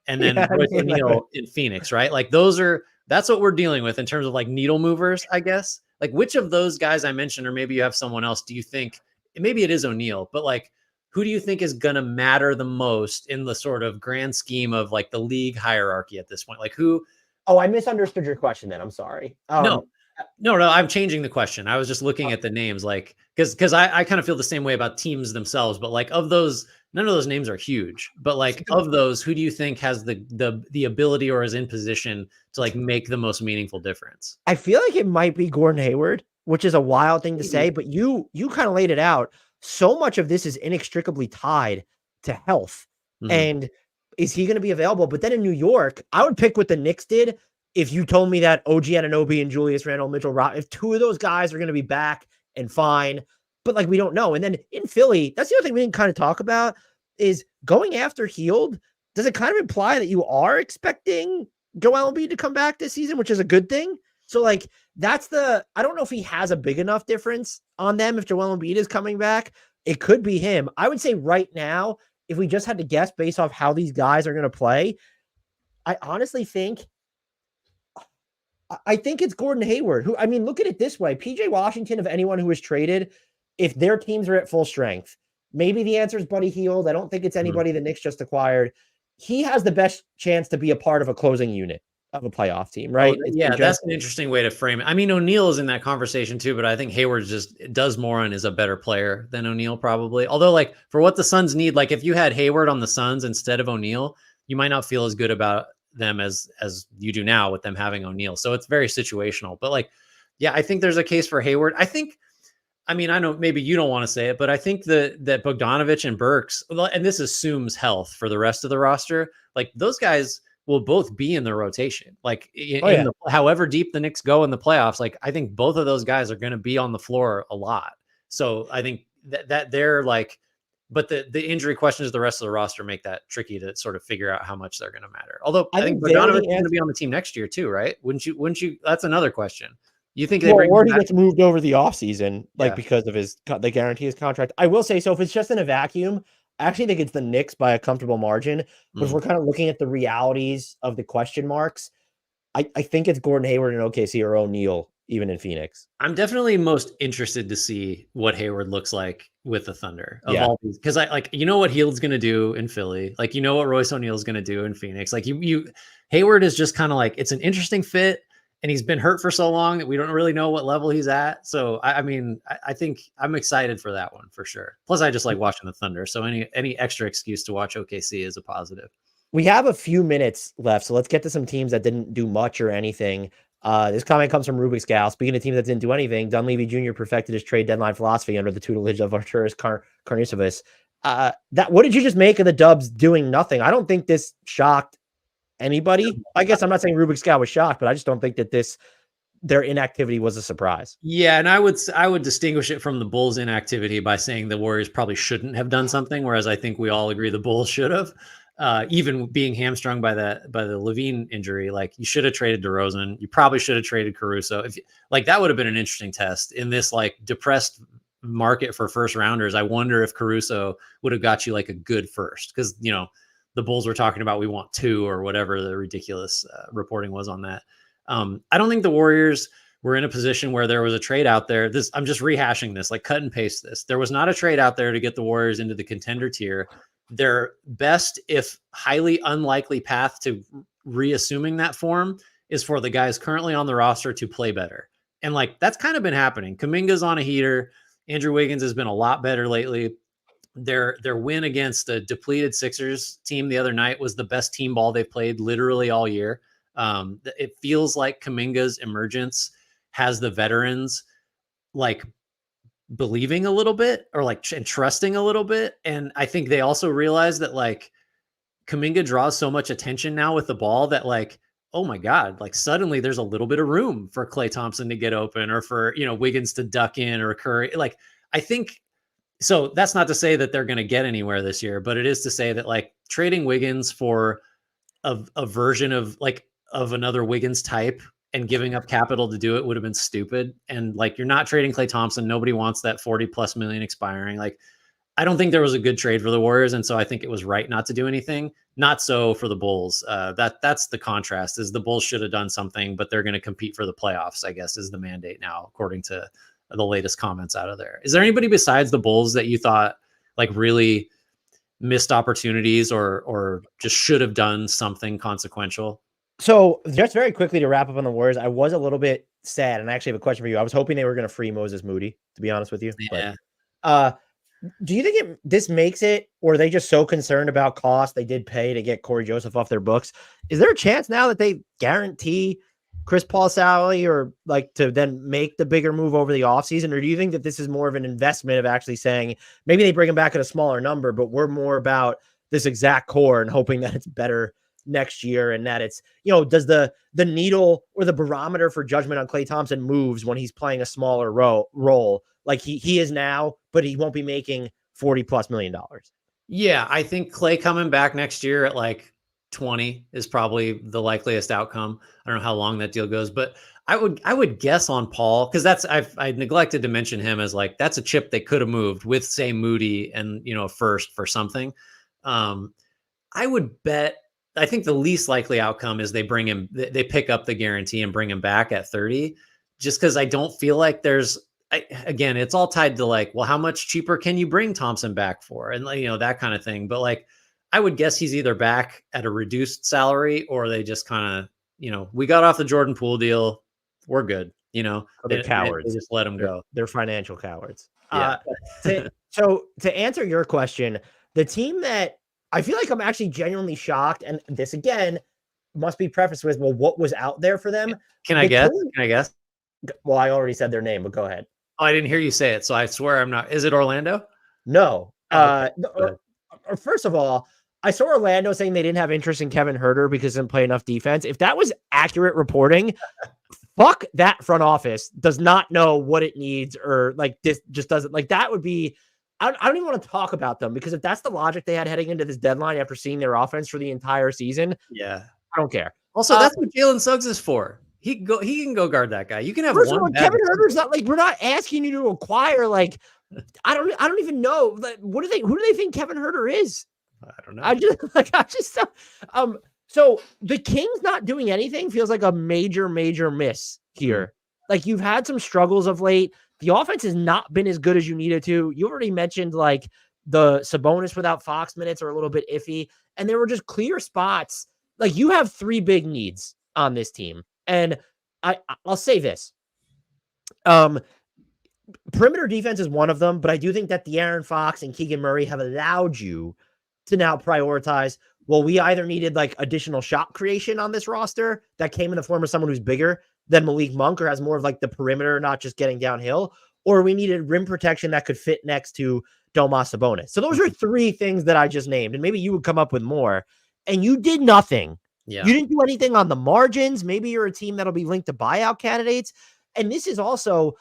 And then Royce O'Neal in Phoenix, right? Like that's what we're dealing with in terms of like needle movers, I guess. Like which of those guys I mentioned, or maybe you have someone else, do you think, maybe it is O'Neal, but like, who do you think is going to matter the most in the sort of grand scheme of like the league hierarchy at this point? Like who? Oh, I misunderstood your question then. I'm sorry. No, I'm changing the question. I was just looking at the names, like, because I kind of feel the same way about teams themselves, but like of those, none of those names are huge, but like of those, who do you think has the ability or is in position to like make the most meaningful difference? I feel like it might be Gordon Hayward, which is a wild thing to say, but you kind of laid it out. So much of this is inextricably tied to health. And is he going to be available? But then in New York, I would pick what the Knicks did if you told me that OG ANUNOBY and Julius Randle Mitchell, if 2 of those guys are going to be back and fine, but like we don't know. And then in Philly, that's the other thing we didn't kind of talk about is going after Healed. Does it kind of imply that you are expecting Joel Embiid to come back this season, which is a good thing? So like I don't know if he has a big enough difference on them. If Joel Embiid is coming back, it could be him. I would say right now, if we just had to guess based off how these guys are going to play, I honestly think it's Gordon Hayward, who, I mean, look at it this way. PJ Washington, of anyone who was traded, if their teams are at full strength, maybe the answer is Buddy Hield. I don't think it's anybody the Knicks just acquired. He has the best chance to be a part of a closing unit of a playoff team, right? Oh, yeah, that's an interesting way to frame it. I mean, O'Neal is in that conversation too, but I think Hayward just does more and is a better player than O'Neal probably. Although, like, for what the Suns need, like if you had Hayward on the Suns instead of O'Neal, you might not feel as good about them as you do now with them having O'Neal. So it's very situational. But like, yeah, I think there's a case for Hayward. I mean, I know maybe you don't want to say it, but I think that Bogdanovich and Burks, and this assumes health for the rest of the roster, like those guys will both be in the rotation. Like however deep the Knicks go in the playoffs, like I think both of those guys are going to be on the floor a lot. So I think that they're like, but the injury questions of the rest of the roster make that tricky to sort of figure out how much they're going to matter. Although I think Bogdanovich is going to be on the team next year too, right? Wouldn't you? That's another question. You think they or he gets moved over the offseason, like because of they guarantee his contract. I will say, so if it's just in a vacuum, I actually think it's the Knicks by a comfortable margin. But if we're kind of looking at the realities of the question marks, I think it's Gordon Hayward in OKC or O'Neal, even in Phoenix. I'm definitely most interested to see what Hayward looks like with the Thunder of all these, because I like, you know what Hield's going to do in Philly, like, you know what Royce O'Neal is going to do in Phoenix. Like Hayward is just kind of like, it's an interesting fit. And he's been hurt for so long that we don't really know what level he's at. So, I mean, I think I'm excited for that one for sure. Plus, I just like watching the Thunder. So any extra excuse to watch OKC is a positive. We have a few minutes left, so let's get to some teams that didn't do much or anything. This comment comes from Rubik's Gal. Speaking of teams that didn't do anything, Dunleavy Jr. perfected his trade deadline philosophy under the tutelage of Arturas Karnisovas. What did you just make of the Dubs doing nothing? I don't think this shocked anybody. I guess I'm not saying Rubik's Gal was shocked, but I just don't think that their inactivity was a surprise. Yeah, and I would distinguish it from the Bulls' inactivity by saying the Warriors probably shouldn't have done something, whereas I think we all agree the Bulls should have. Even being hamstrung by the Levine injury, like you should have traded DeRozan. You probably should have traded Caruso. Like that would have been an interesting test in this like depressed market for first rounders. I wonder if Caruso would have got you like a good first, because the Bulls were talking about we want 2 or whatever the ridiculous reporting was on that. I don't think the Warriors were in a position where there was a trade out there. I'm just rehashing this, like cut and paste this. There was not a trade out there to get the Warriors into the contender tier. Their best, if highly unlikely path to reassuming that form is for the guys currently on the roster to play better. And like, that's kind of been happening. Kuminga's on a heater. Andrew Wiggins has been a lot better lately. Their win against the depleted Sixers team the other night was the best team ball they've played literally all year. It feels like Kuminga's emergence has the veterans like believing a little bit or like and trusting a little bit. And I think they also realize that like Kuminga draws so much attention now with the ball that like, oh my God, like suddenly there's a little bit of room for Klay Thompson to get open or for, Wiggins to duck in or Curry. Like, I think, so that's not to say that they're going to get anywhere this year, but it is to say that like trading Wiggins for a version of another Wiggins type and giving up capital to do it would have been stupid. And like, you're not trading Klay Thompson. Nobody wants that 40+ million expiring. Like, I don't think there was a good trade for the Warriors. And so I think it was right not to do anything. Not so for the Bulls. That's the contrast, is the Bulls should have done something, but they're going to compete for the playoffs, I guess, is the mandate now, according to the latest comments out of there. Is there anybody besides the Bulls that you thought like really missed opportunities or just should have done something consequential? So just very quickly to wrap up on the Warriors, I was a little bit sad, and I actually have a question for you. I was hoping they were going to free Moses Moody, to be honest with you. Yeah. But, do you think this makes it, or are they just so concerned about cost they did pay to get Corey Joseph off their books? Is there a chance now that they guarantee Chris Paul's salary or like to then make the bigger move over the offseason? Or do you think that this is more of an investment of actually saying maybe they bring him back at a smaller number, but we're more about this exact core and hoping that it's better next year, and that it's, does the needle or the barometer for judgment on Klay Thompson moves when he's playing a smaller role like he is now, but he won't be making $40+ million? Yeah, I think Klay coming back next year at like 20 is probably the likeliest outcome. I don't know how long that deal goes, but I would guess on Paul, because I neglected to mention him as like that's a chip they could have moved with, say, Moody and first for something. I would bet. I think the least likely outcome is they pick up the guarantee and bring him back at 30, just because I don't feel like again, it's all tied to like, well, how much cheaper can you bring Thompson back for? And that kind of thing. But like, I would guess he's either back at a reduced salary or they just kind of, we got off the Jordan Poole deal. We're good. They're cowards. They just let him go. They're financial cowards. Yeah. So to answer your question, the team that I feel like I'm actually genuinely shocked, and this again must be prefaced with, well, what was out there for them? Can I guess? Well, I already said their name, but go ahead. Oh, I didn't hear you say it, so I swear I'm not. Is it Orlando? No. Okay. First of all, I saw Orlando saying they didn't have interest in Kevin Huerter because he didn't play enough defense. If that was accurate reporting, fuck that front office does not know what it needs, or like this just doesn't, like that would be, I don't even want to talk about them, because if that's the logic they had heading into this deadline after seeing their offense for the entire season, yeah, I don't care. Also, that's what Jalen Suggs is for. He can go guard that guy. You can have first one. Of all, Kevin Huerter's not like, we're not asking you to acquire like, I don't even know. Like, who do they think Kevin Huerter is? I don't know. So the Kings not doing anything feels like a major miss here. Mm-hmm. Like, you've had some struggles of late. The offense has not been as good as you needed to. You already mentioned like the Sabonis without Fox minutes are a little bit iffy, and there were just clear spots. Like, you have 3 big needs on this team, and I'll say this. Perimeter defense is one of them, but I do think that De'Aaron Fox and Keegan Murray have allowed you to now prioritize, well, we either needed like additional shot creation on this roster that came in the form of someone who's bigger than Malik Monk or has more of like the perimeter, not just getting downhill, or we needed rim protection that could fit next to Domas Sabonis. So those are 3 things that I just named, and maybe you would come up with more, and you did nothing. Yeah. You didn't do anything on the margins. Maybe you're a team that'll be linked to buyout candidates. And this is also,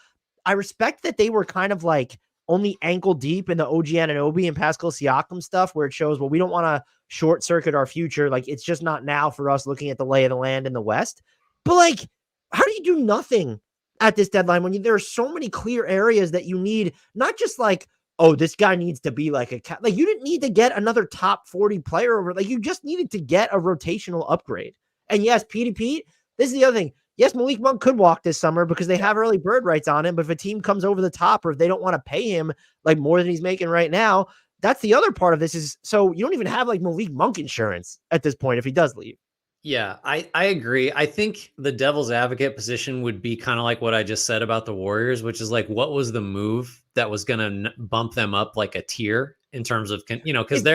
I respect that they were kind of like only ankle deep in the OG ANUNOBY and Pascal Siakam stuff, where it shows, well, we don't want to short circuit our future. Like, it's just not now for us looking at the lay of the land in the West. But like, how do you do nothing at this deadline when there are so many clear areas that you need, not just like, oh, this guy needs to be like like, you didn't need to get another top 40 player over. Like, you just needed to get a rotational upgrade. And yes, Pete, this is the other thing. Yes, Malik Monk could walk this summer because they have early bird rights on him. But if a team comes over the top, or if they don't want to pay him like more than he's making right now, that's the other part of this is, so you don't even have like Malik Monk insurance at this point if he does leave. Yeah, I agree. I think the devil's advocate position would be kind of like what I just said about the Warriors, which is like, what was the move that was going to bump them up like a tier in terms of, because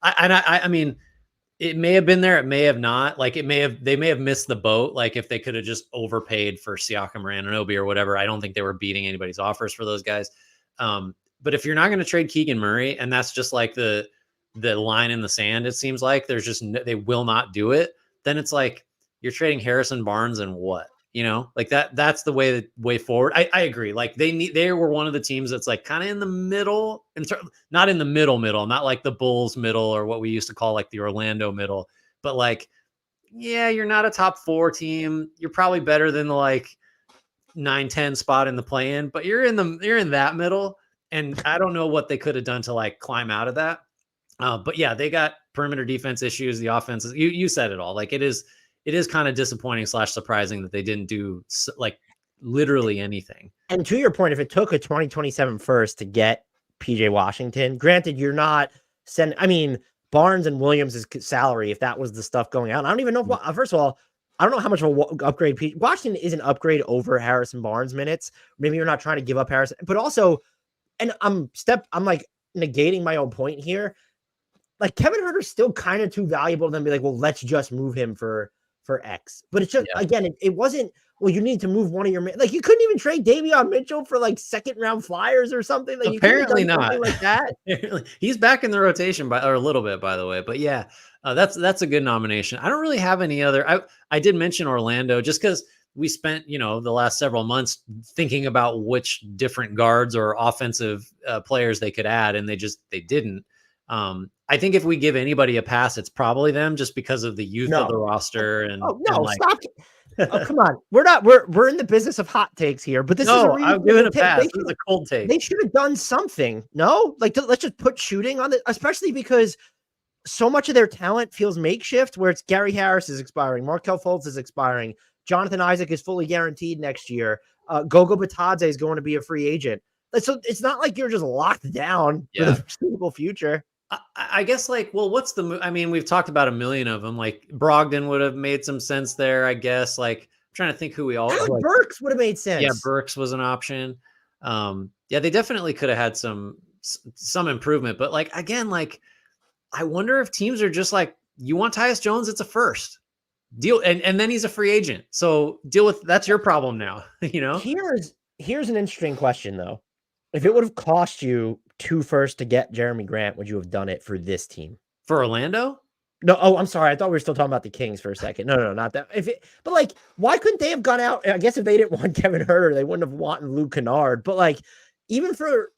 I mean, it may have been there, it may have not. Like, they may have missed the boat. Like, if they could have just overpaid for Siakam or ANUNOBY or whatever, I don't think they were beating anybody's offers for those guys. But if you're not going to trade Keegan Murray, and that's just like the line in the sand, it seems like they will not do it. Then it's like you're trading Harrison Barnes and what, like that's the way forward. I agree. Like, they were one of the teams that's like kind of in the middle, not in the middle, not like the Bulls middle or what we used to call like the Orlando middle, but like, yeah, you're not a top 4 team. You're probably better than the like 9-10 spot in the play-in, but you're in that middle. And I don't know what they could have done to like climb out of that. But yeah, they got perimeter defense issues. The offense is, you said it all. Like, it is kind of disappointing / surprising that they didn't do like literally anything. And to your point, if it took a 2027 first to get PJ Washington, granted, you're not Barnes and Williams' salary, if that was the stuff going out, I don't even know if, first of all, I don't know how much of an upgrade Washington is an upgrade over Harrison Barnes minutes. Maybe you're not trying to give up Harrison, but also, and I'm like negating my own point here. Like, Kevin Huerter's still kind of too valuable to then be like, well, let's just move him for X. But it's just, again, it wasn't, well, you need to move one of your, like, you couldn't even trade Davion Mitchell for like 2nd round Flyers or something. Like, apparently not like that. He's back in the rotation or a little bit, by the way. But yeah, that's a good nomination. I don't really have any other. I did mention Orlando just because we spent, the last several months thinking about which different guards or offensive players they could add, and they didn't. I think if we give anybody a pass, it's probably them, just because of the youth of the roster. And stop. Oh, come on. We're in the business of hot takes here, but this is a No, I'm giving a pass. This is a cold take. They should have done something. No, like let's just put shooting on it, especially because so much of their talent feels makeshift, where it's Gary Harris is expiring, Markelle Fultz is expiring, Jonathan Isaac is fully guaranteed next year, Gogo Batadze is going to be a free agent. So it's not like you're just locked down for the foreseeable future. I guess what's the move? I mean, we've talked about a million of them. Like Brogdon would have made some sense there, I guess. Like I'm trying to think who we all like Burks would have made sense. Yeah, Burks was an option. Yeah, they definitely could have had some improvement, but again, I wonder if teams are just like, you want Tyus Jones, it's a first deal, and then he's a free agent. So deal with that's your problem now. Here's an interesting question though. If it would have cost you 2 firsts to get Jeremy Grant, would you have done it for this team? For Orlando? No, I'm sorry. I thought we were still talking about the Kings for a second. No, not that. But why couldn't they have gone out? I guess if they didn't want Kevin Huerter, they wouldn't have wanted Luke Kennard. But even for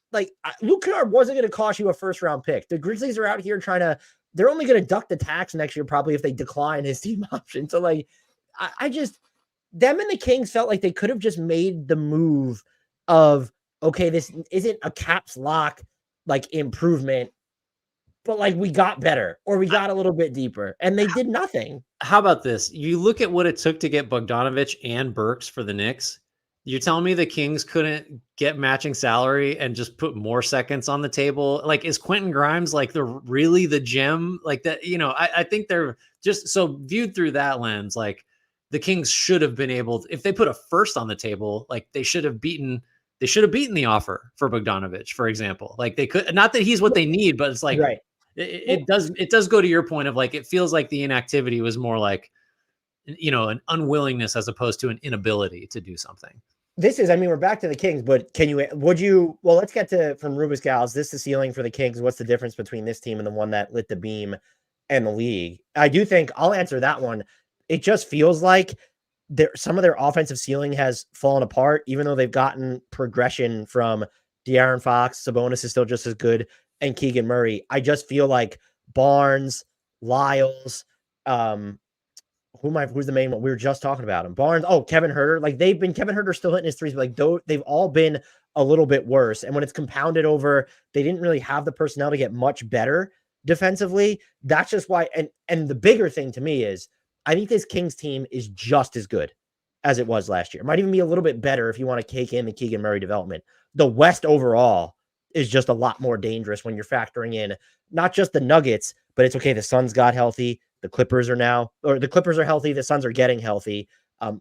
Luke Kennard wasn't going to cost you a first round pick. The Grizzlies are out here they're only going to duck the tax next year probably if they decline his team option. So I just, them and the Kings felt like they could have just made the move of, okay, this isn't a caps lock improvement, but we got better or we got a little bit deeper, and they did nothing. How about this? You look at what it took to get Bogdanovich and Burks for the Knicks. You're telling me the Kings couldn't get matching salary and just put more seconds on the table? Is Quentin Grimes really the gem? That, I think they're just so viewed through that lens. The Kings should have been able to, if they put a first on the table, they should have beaten the offer for Bogdanovich, for example. They could, not that he's what they need, but it's right. It does go to your point of it feels like the inactivity was more an unwillingness as opposed to an inability to do something. We're back to the Kings, but let's get to, from Rubus Gals, this is the ceiling for the Kings. What's the difference between this team and the one that lit the beam and the league? I do think I'll answer that one. It just feels like some of their offensive ceiling has fallen apart, even though they've gotten progression from De'Aaron Fox. Sabonis is still just as good, and Keegan Murray. I just feel like Barnes, Lyles, who's the main one? We were just talking about him. Barnes. Oh, Kevin Huerter. Kevin Huerter still hitting his threes, but they've all been a little bit worse. And when it's compounded over, they didn't really have the personnel to get much better defensively. That's just why. And the bigger thing to me is, I think this Kings team is just as good as it was last year. It might even be a little bit better if you want to cake in the Keegan Murray development. The West overall is just a lot more dangerous when you're factoring in not just the Nuggets, but it's okay. The Suns got healthy. The Clippers are healthy. The Suns are getting healthy.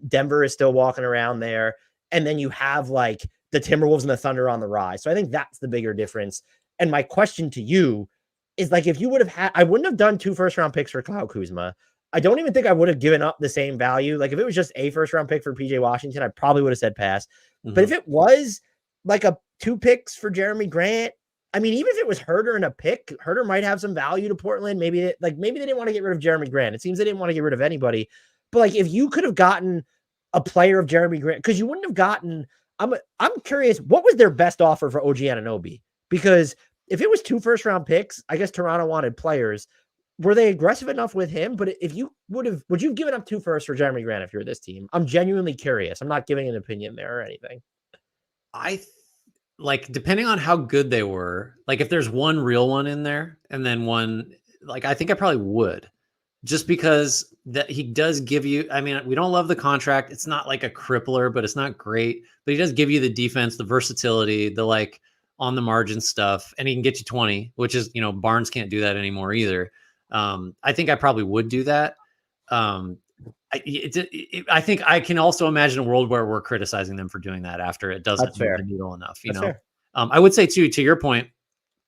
Denver is still walking around there. And then you have the Timberwolves and the Thunder on the rise. So I think that's the bigger difference. And my question to you is if you would have had, I wouldn't have done 2 first round picks for Kyle Kuzma. I don't even think I would have given up the same value. If it was just a first round pick for PJ Washington, I probably would have said pass. Mm-hmm. But if it was a 2 picks for Jeremy Grant, I mean, even if it was Huerter and a pick, Huerter might have some value to Portland. Maybe they didn't want to get rid of Jeremy Grant. It seems they didn't want to get rid of anybody. But if you could have gotten a player of Jeremy Grant, because you wouldn't have gotten, I'm curious, what was their best offer for OG Anunoby? Because if it was 2 first round picks, I guess Toronto wanted players. Were they aggressive enough with him? But if you would you have given up 2 firsts for Jeremy Grant if you're this team? I'm genuinely curious. I'm not giving an opinion there or anything. Depending on how good they were, if there's one real one in there and then one, I think I probably would, just because that he does give you, I mean, we don't love the contract. It's not a crippler, but it's not great, but he does give you the defense, the versatility, the on the margin stuff, and he can get you 20, which is, Barnes can't do that anymore either. I think I probably would do that. I think I can also imagine a world where we're criticizing them for doing that after it doesn't move the needle enough. I would say too, to your point,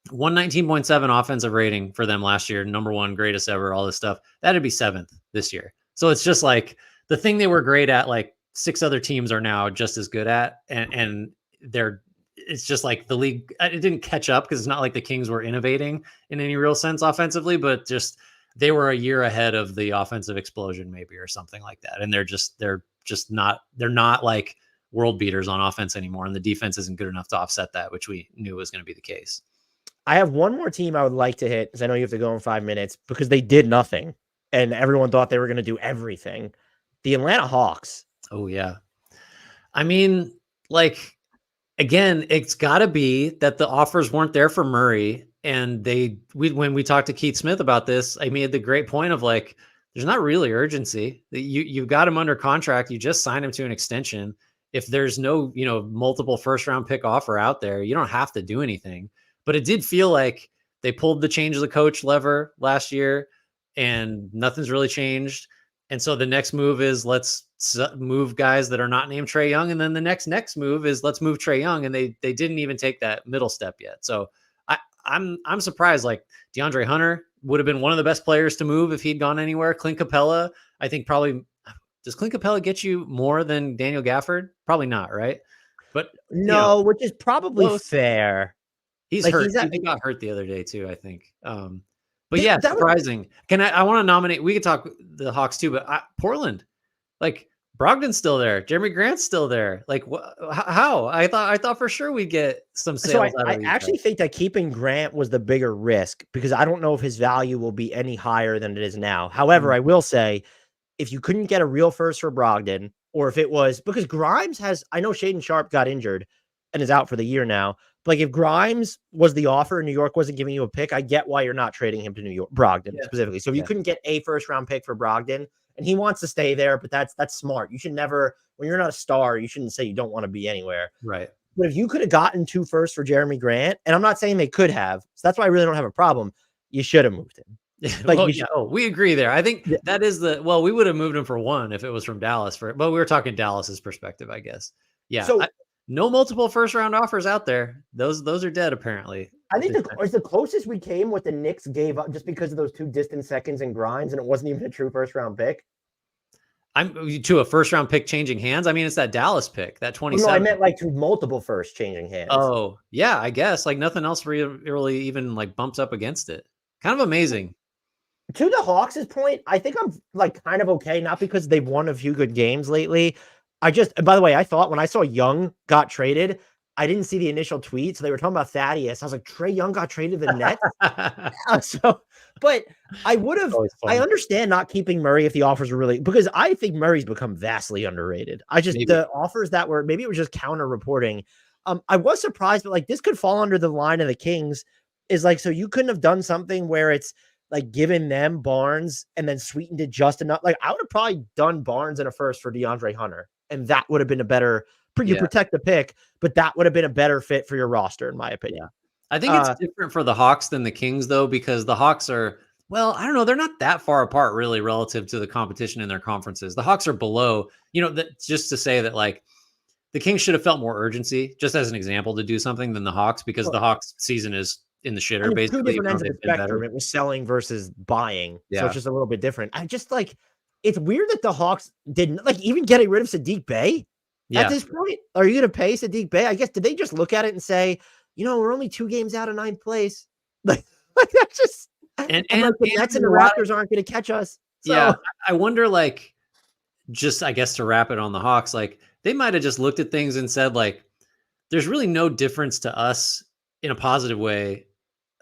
119.7 offensive rating for them last year, number 1, greatest ever, all this stuff. That'd be 7th this year. So it's just the thing they were great at, 6 other teams are now just as good at, and it's just the league, it didn't catch up because it's not like the Kings were innovating in any real sense offensively, but just they were a year ahead of the offensive explosion maybe, or something like that. And they're not world beaters on offense anymore. And the defense isn't good enough to offset that, which we knew was going to be the case. I have one more team I would like to hit, because I know you have to go in 5 minutes, because they did nothing and everyone thought they were going to do everything. The Atlanta Hawks. Oh yeah. I mean, like, again, it's got to be that the offers weren't there for Murray. And when we talked to Keith Smith about this, I made the great point of like, there's not really urgency. You've got him under contract. You just signed him to an extension. If there's no, multiple first round pick offer out there, you don't have to do anything. But it did feel like they pulled the change of the coach lever last year and nothing's really changed. And so the next move is let's move guys that are not named Trae Young. And then the next move is let's move Trae Young. And they didn't even take that middle step yet. So I'm surprised. Like DeAndre Hunter would have been one of the best players to move if he'd gone anywhere. Clint Capella, I think probably. Does Clint Capella get you more than Daniel Gafford? Probably not, right? But no, which is probably fair. He's hurt. He got hurt the other day too, I think. But yeah, surprising. I want to nominate. We could talk the Hawks too, but Portland, like Brogdon's still there. Jeremy Grant's still there. Like how? I thought for sure we'd get some sales. So I actually think that keeping Grant was the bigger risk because I don't know if his value will be any higher than it is now. However, I will say, if you couldn't get a real first for Brogdon, or if it was because Grimes I know Shaedon Sharpe got injured and is out for the year now. But like if Grimes was the offer and New York wasn't giving you a pick, I get why you're not trading him to New York, Brogdon specifically. So if you couldn't get a first round pick for Brogdon and he wants to stay there, but that's smart. You should never, when you're not a star, you shouldn't say you don't want to be anywhere. Right. But if you could have gotten 2 firsts for Jeremy Grant, and I'm not saying they could have, so that's why I really don't have a problem. You should have moved him. Like we agree there. I think that is we would have moved him for 1 if it was from Dallas but we were talking Dallas's perspective, I guess. Yeah. So no multiple first round offers out there. Those are dead apparently. I think the closest we came what the Knicks gave up just because of those 2 distant seconds and Grimes, and it wasn't even a true first round pick. I'm to a first round pick changing hands. I mean, it's that Dallas pick, that 27. No, I meant like to multiple first changing hands. Oh yeah, I guess like nothing else really even like bumps up against it. Kind of amazing. To the Hawks' point, I think I'm like kind of okay, not because they've won a few good games lately. By the way, I thought when I saw Young got traded, I didn't see the initial tweet. So they were talking about Thaddeus. I was like, Trae Young got traded to the Nets. But I understand not keeping Murray if the offers were really, because I think Murray's become vastly underrated. The offers that were, maybe it was just counter reporting. I was surprised, but like this could fall under the line of the Kings is like, so you couldn't have done something where it's like giving them Barnes and then sweetened it just enough. Like I would have probably done Barnes in a first for DeAndre Hunter. And that would have been a better, you protect the pick, but that would have been a better fit for your roster, in my opinion. I think it's different for the Hawks than the Kings, though, because the Hawks are, I don't know, they're not that far apart, really, relative to the competition in their conferences. The Hawks are below, just to say that, like, the Kings should have felt more urgency, just as an example, to do something than the Hawks, because the Hawks season is in the shitter, basically. 2 different ends of the spectrum. It was selling versus buying. So it's just a little bit different. I just like, it's weird that the Hawks didn't like even getting rid of Sadiq Bey at this point. Are you going to pay Sadiq Bey? I guess, did they just look at it and say, we're only 2 games out of 9th place? Like that's just, and the Nets and the Raptors aren't going to catch us. So. Yeah. I wonder, like, just, I guess to wrap it on the Hawks, like they might've just looked at things and said, like, there's really no difference to us in a positive way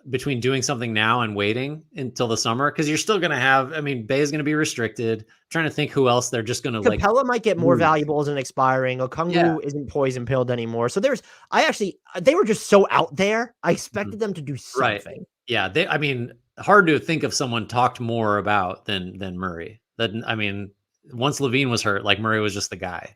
between doing something now and waiting until the summer, because you're still going to have, Bay is going to be restricted. I'm trying to think who else they're just going to like. Capella might get more valuable as an expiring. Okongwu isn't poison pilled anymore. So they were just so out there. I expected them to do something. Right. Yeah. Hard to think of someone talked more about than Murray. Once Levine was hurt, like Murray was just the guy.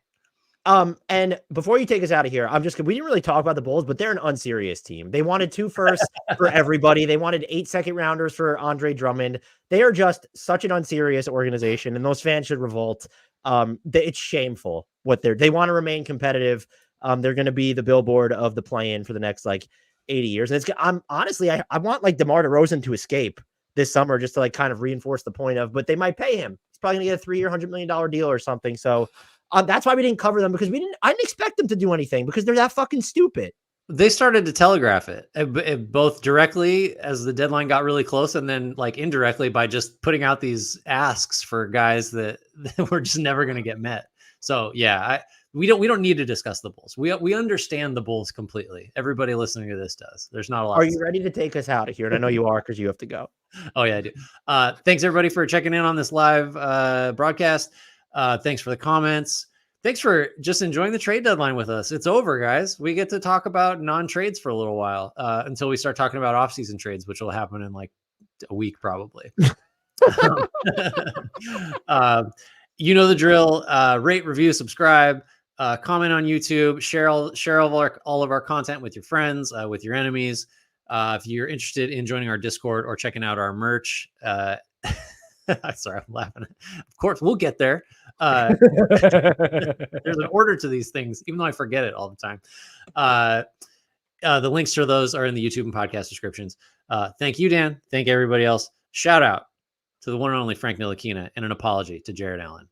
And before you take us out of here, we didn't really talk about the Bulls, but they're an unserious team. They wanted 2 firsts for everybody. They wanted 8 second rounders for Andre Drummond. They are just such an unserious organization, and those fans should revolt. It's shameful what they want to remain competitive. They're going to be the billboard of the play-in for the next like 80 years. And I want like DeMar DeRozan to escape this summer just to like kind of reinforce the point of, but they might pay him. He's probably going to get a 3-year, $100 million deal or something. So that's why we didn't cover them, because I didn't expect them to do anything because they're that fucking stupid. They started to telegraph it both directly as the deadline got really close, and then like indirectly by just putting out these asks for guys that were just never going to get met. So yeah, we don't need to discuss the Bulls. We understand the Bulls completely. Everybody listening to this does. There's not a lot. Are you ready to take us out of here? And I know you are, because you have to go. Oh yeah, I do. Thanks everybody for checking in on this live broadcast. Thanks for the comments. Thanks for just enjoying the trade deadline with us. It's over, guys. We get to talk about non-trades for a little while until we start talking about off-season trades, which will happen in like a week probably. You know the drill. Rate, review, subscribe, comment on YouTube, share all of our content with your friends, with your enemies. If you're interested in joining our Discord or checking out our merch, sorry, I'm laughing. Of course, we'll get there. There's an order to these things, even though I forget it all the time. The links to those are in the YouTube and podcast descriptions. Thank you, Dan. Thank everybody else. Shout out to the one and only Frank Ntilikina and an apology to Jared Allen.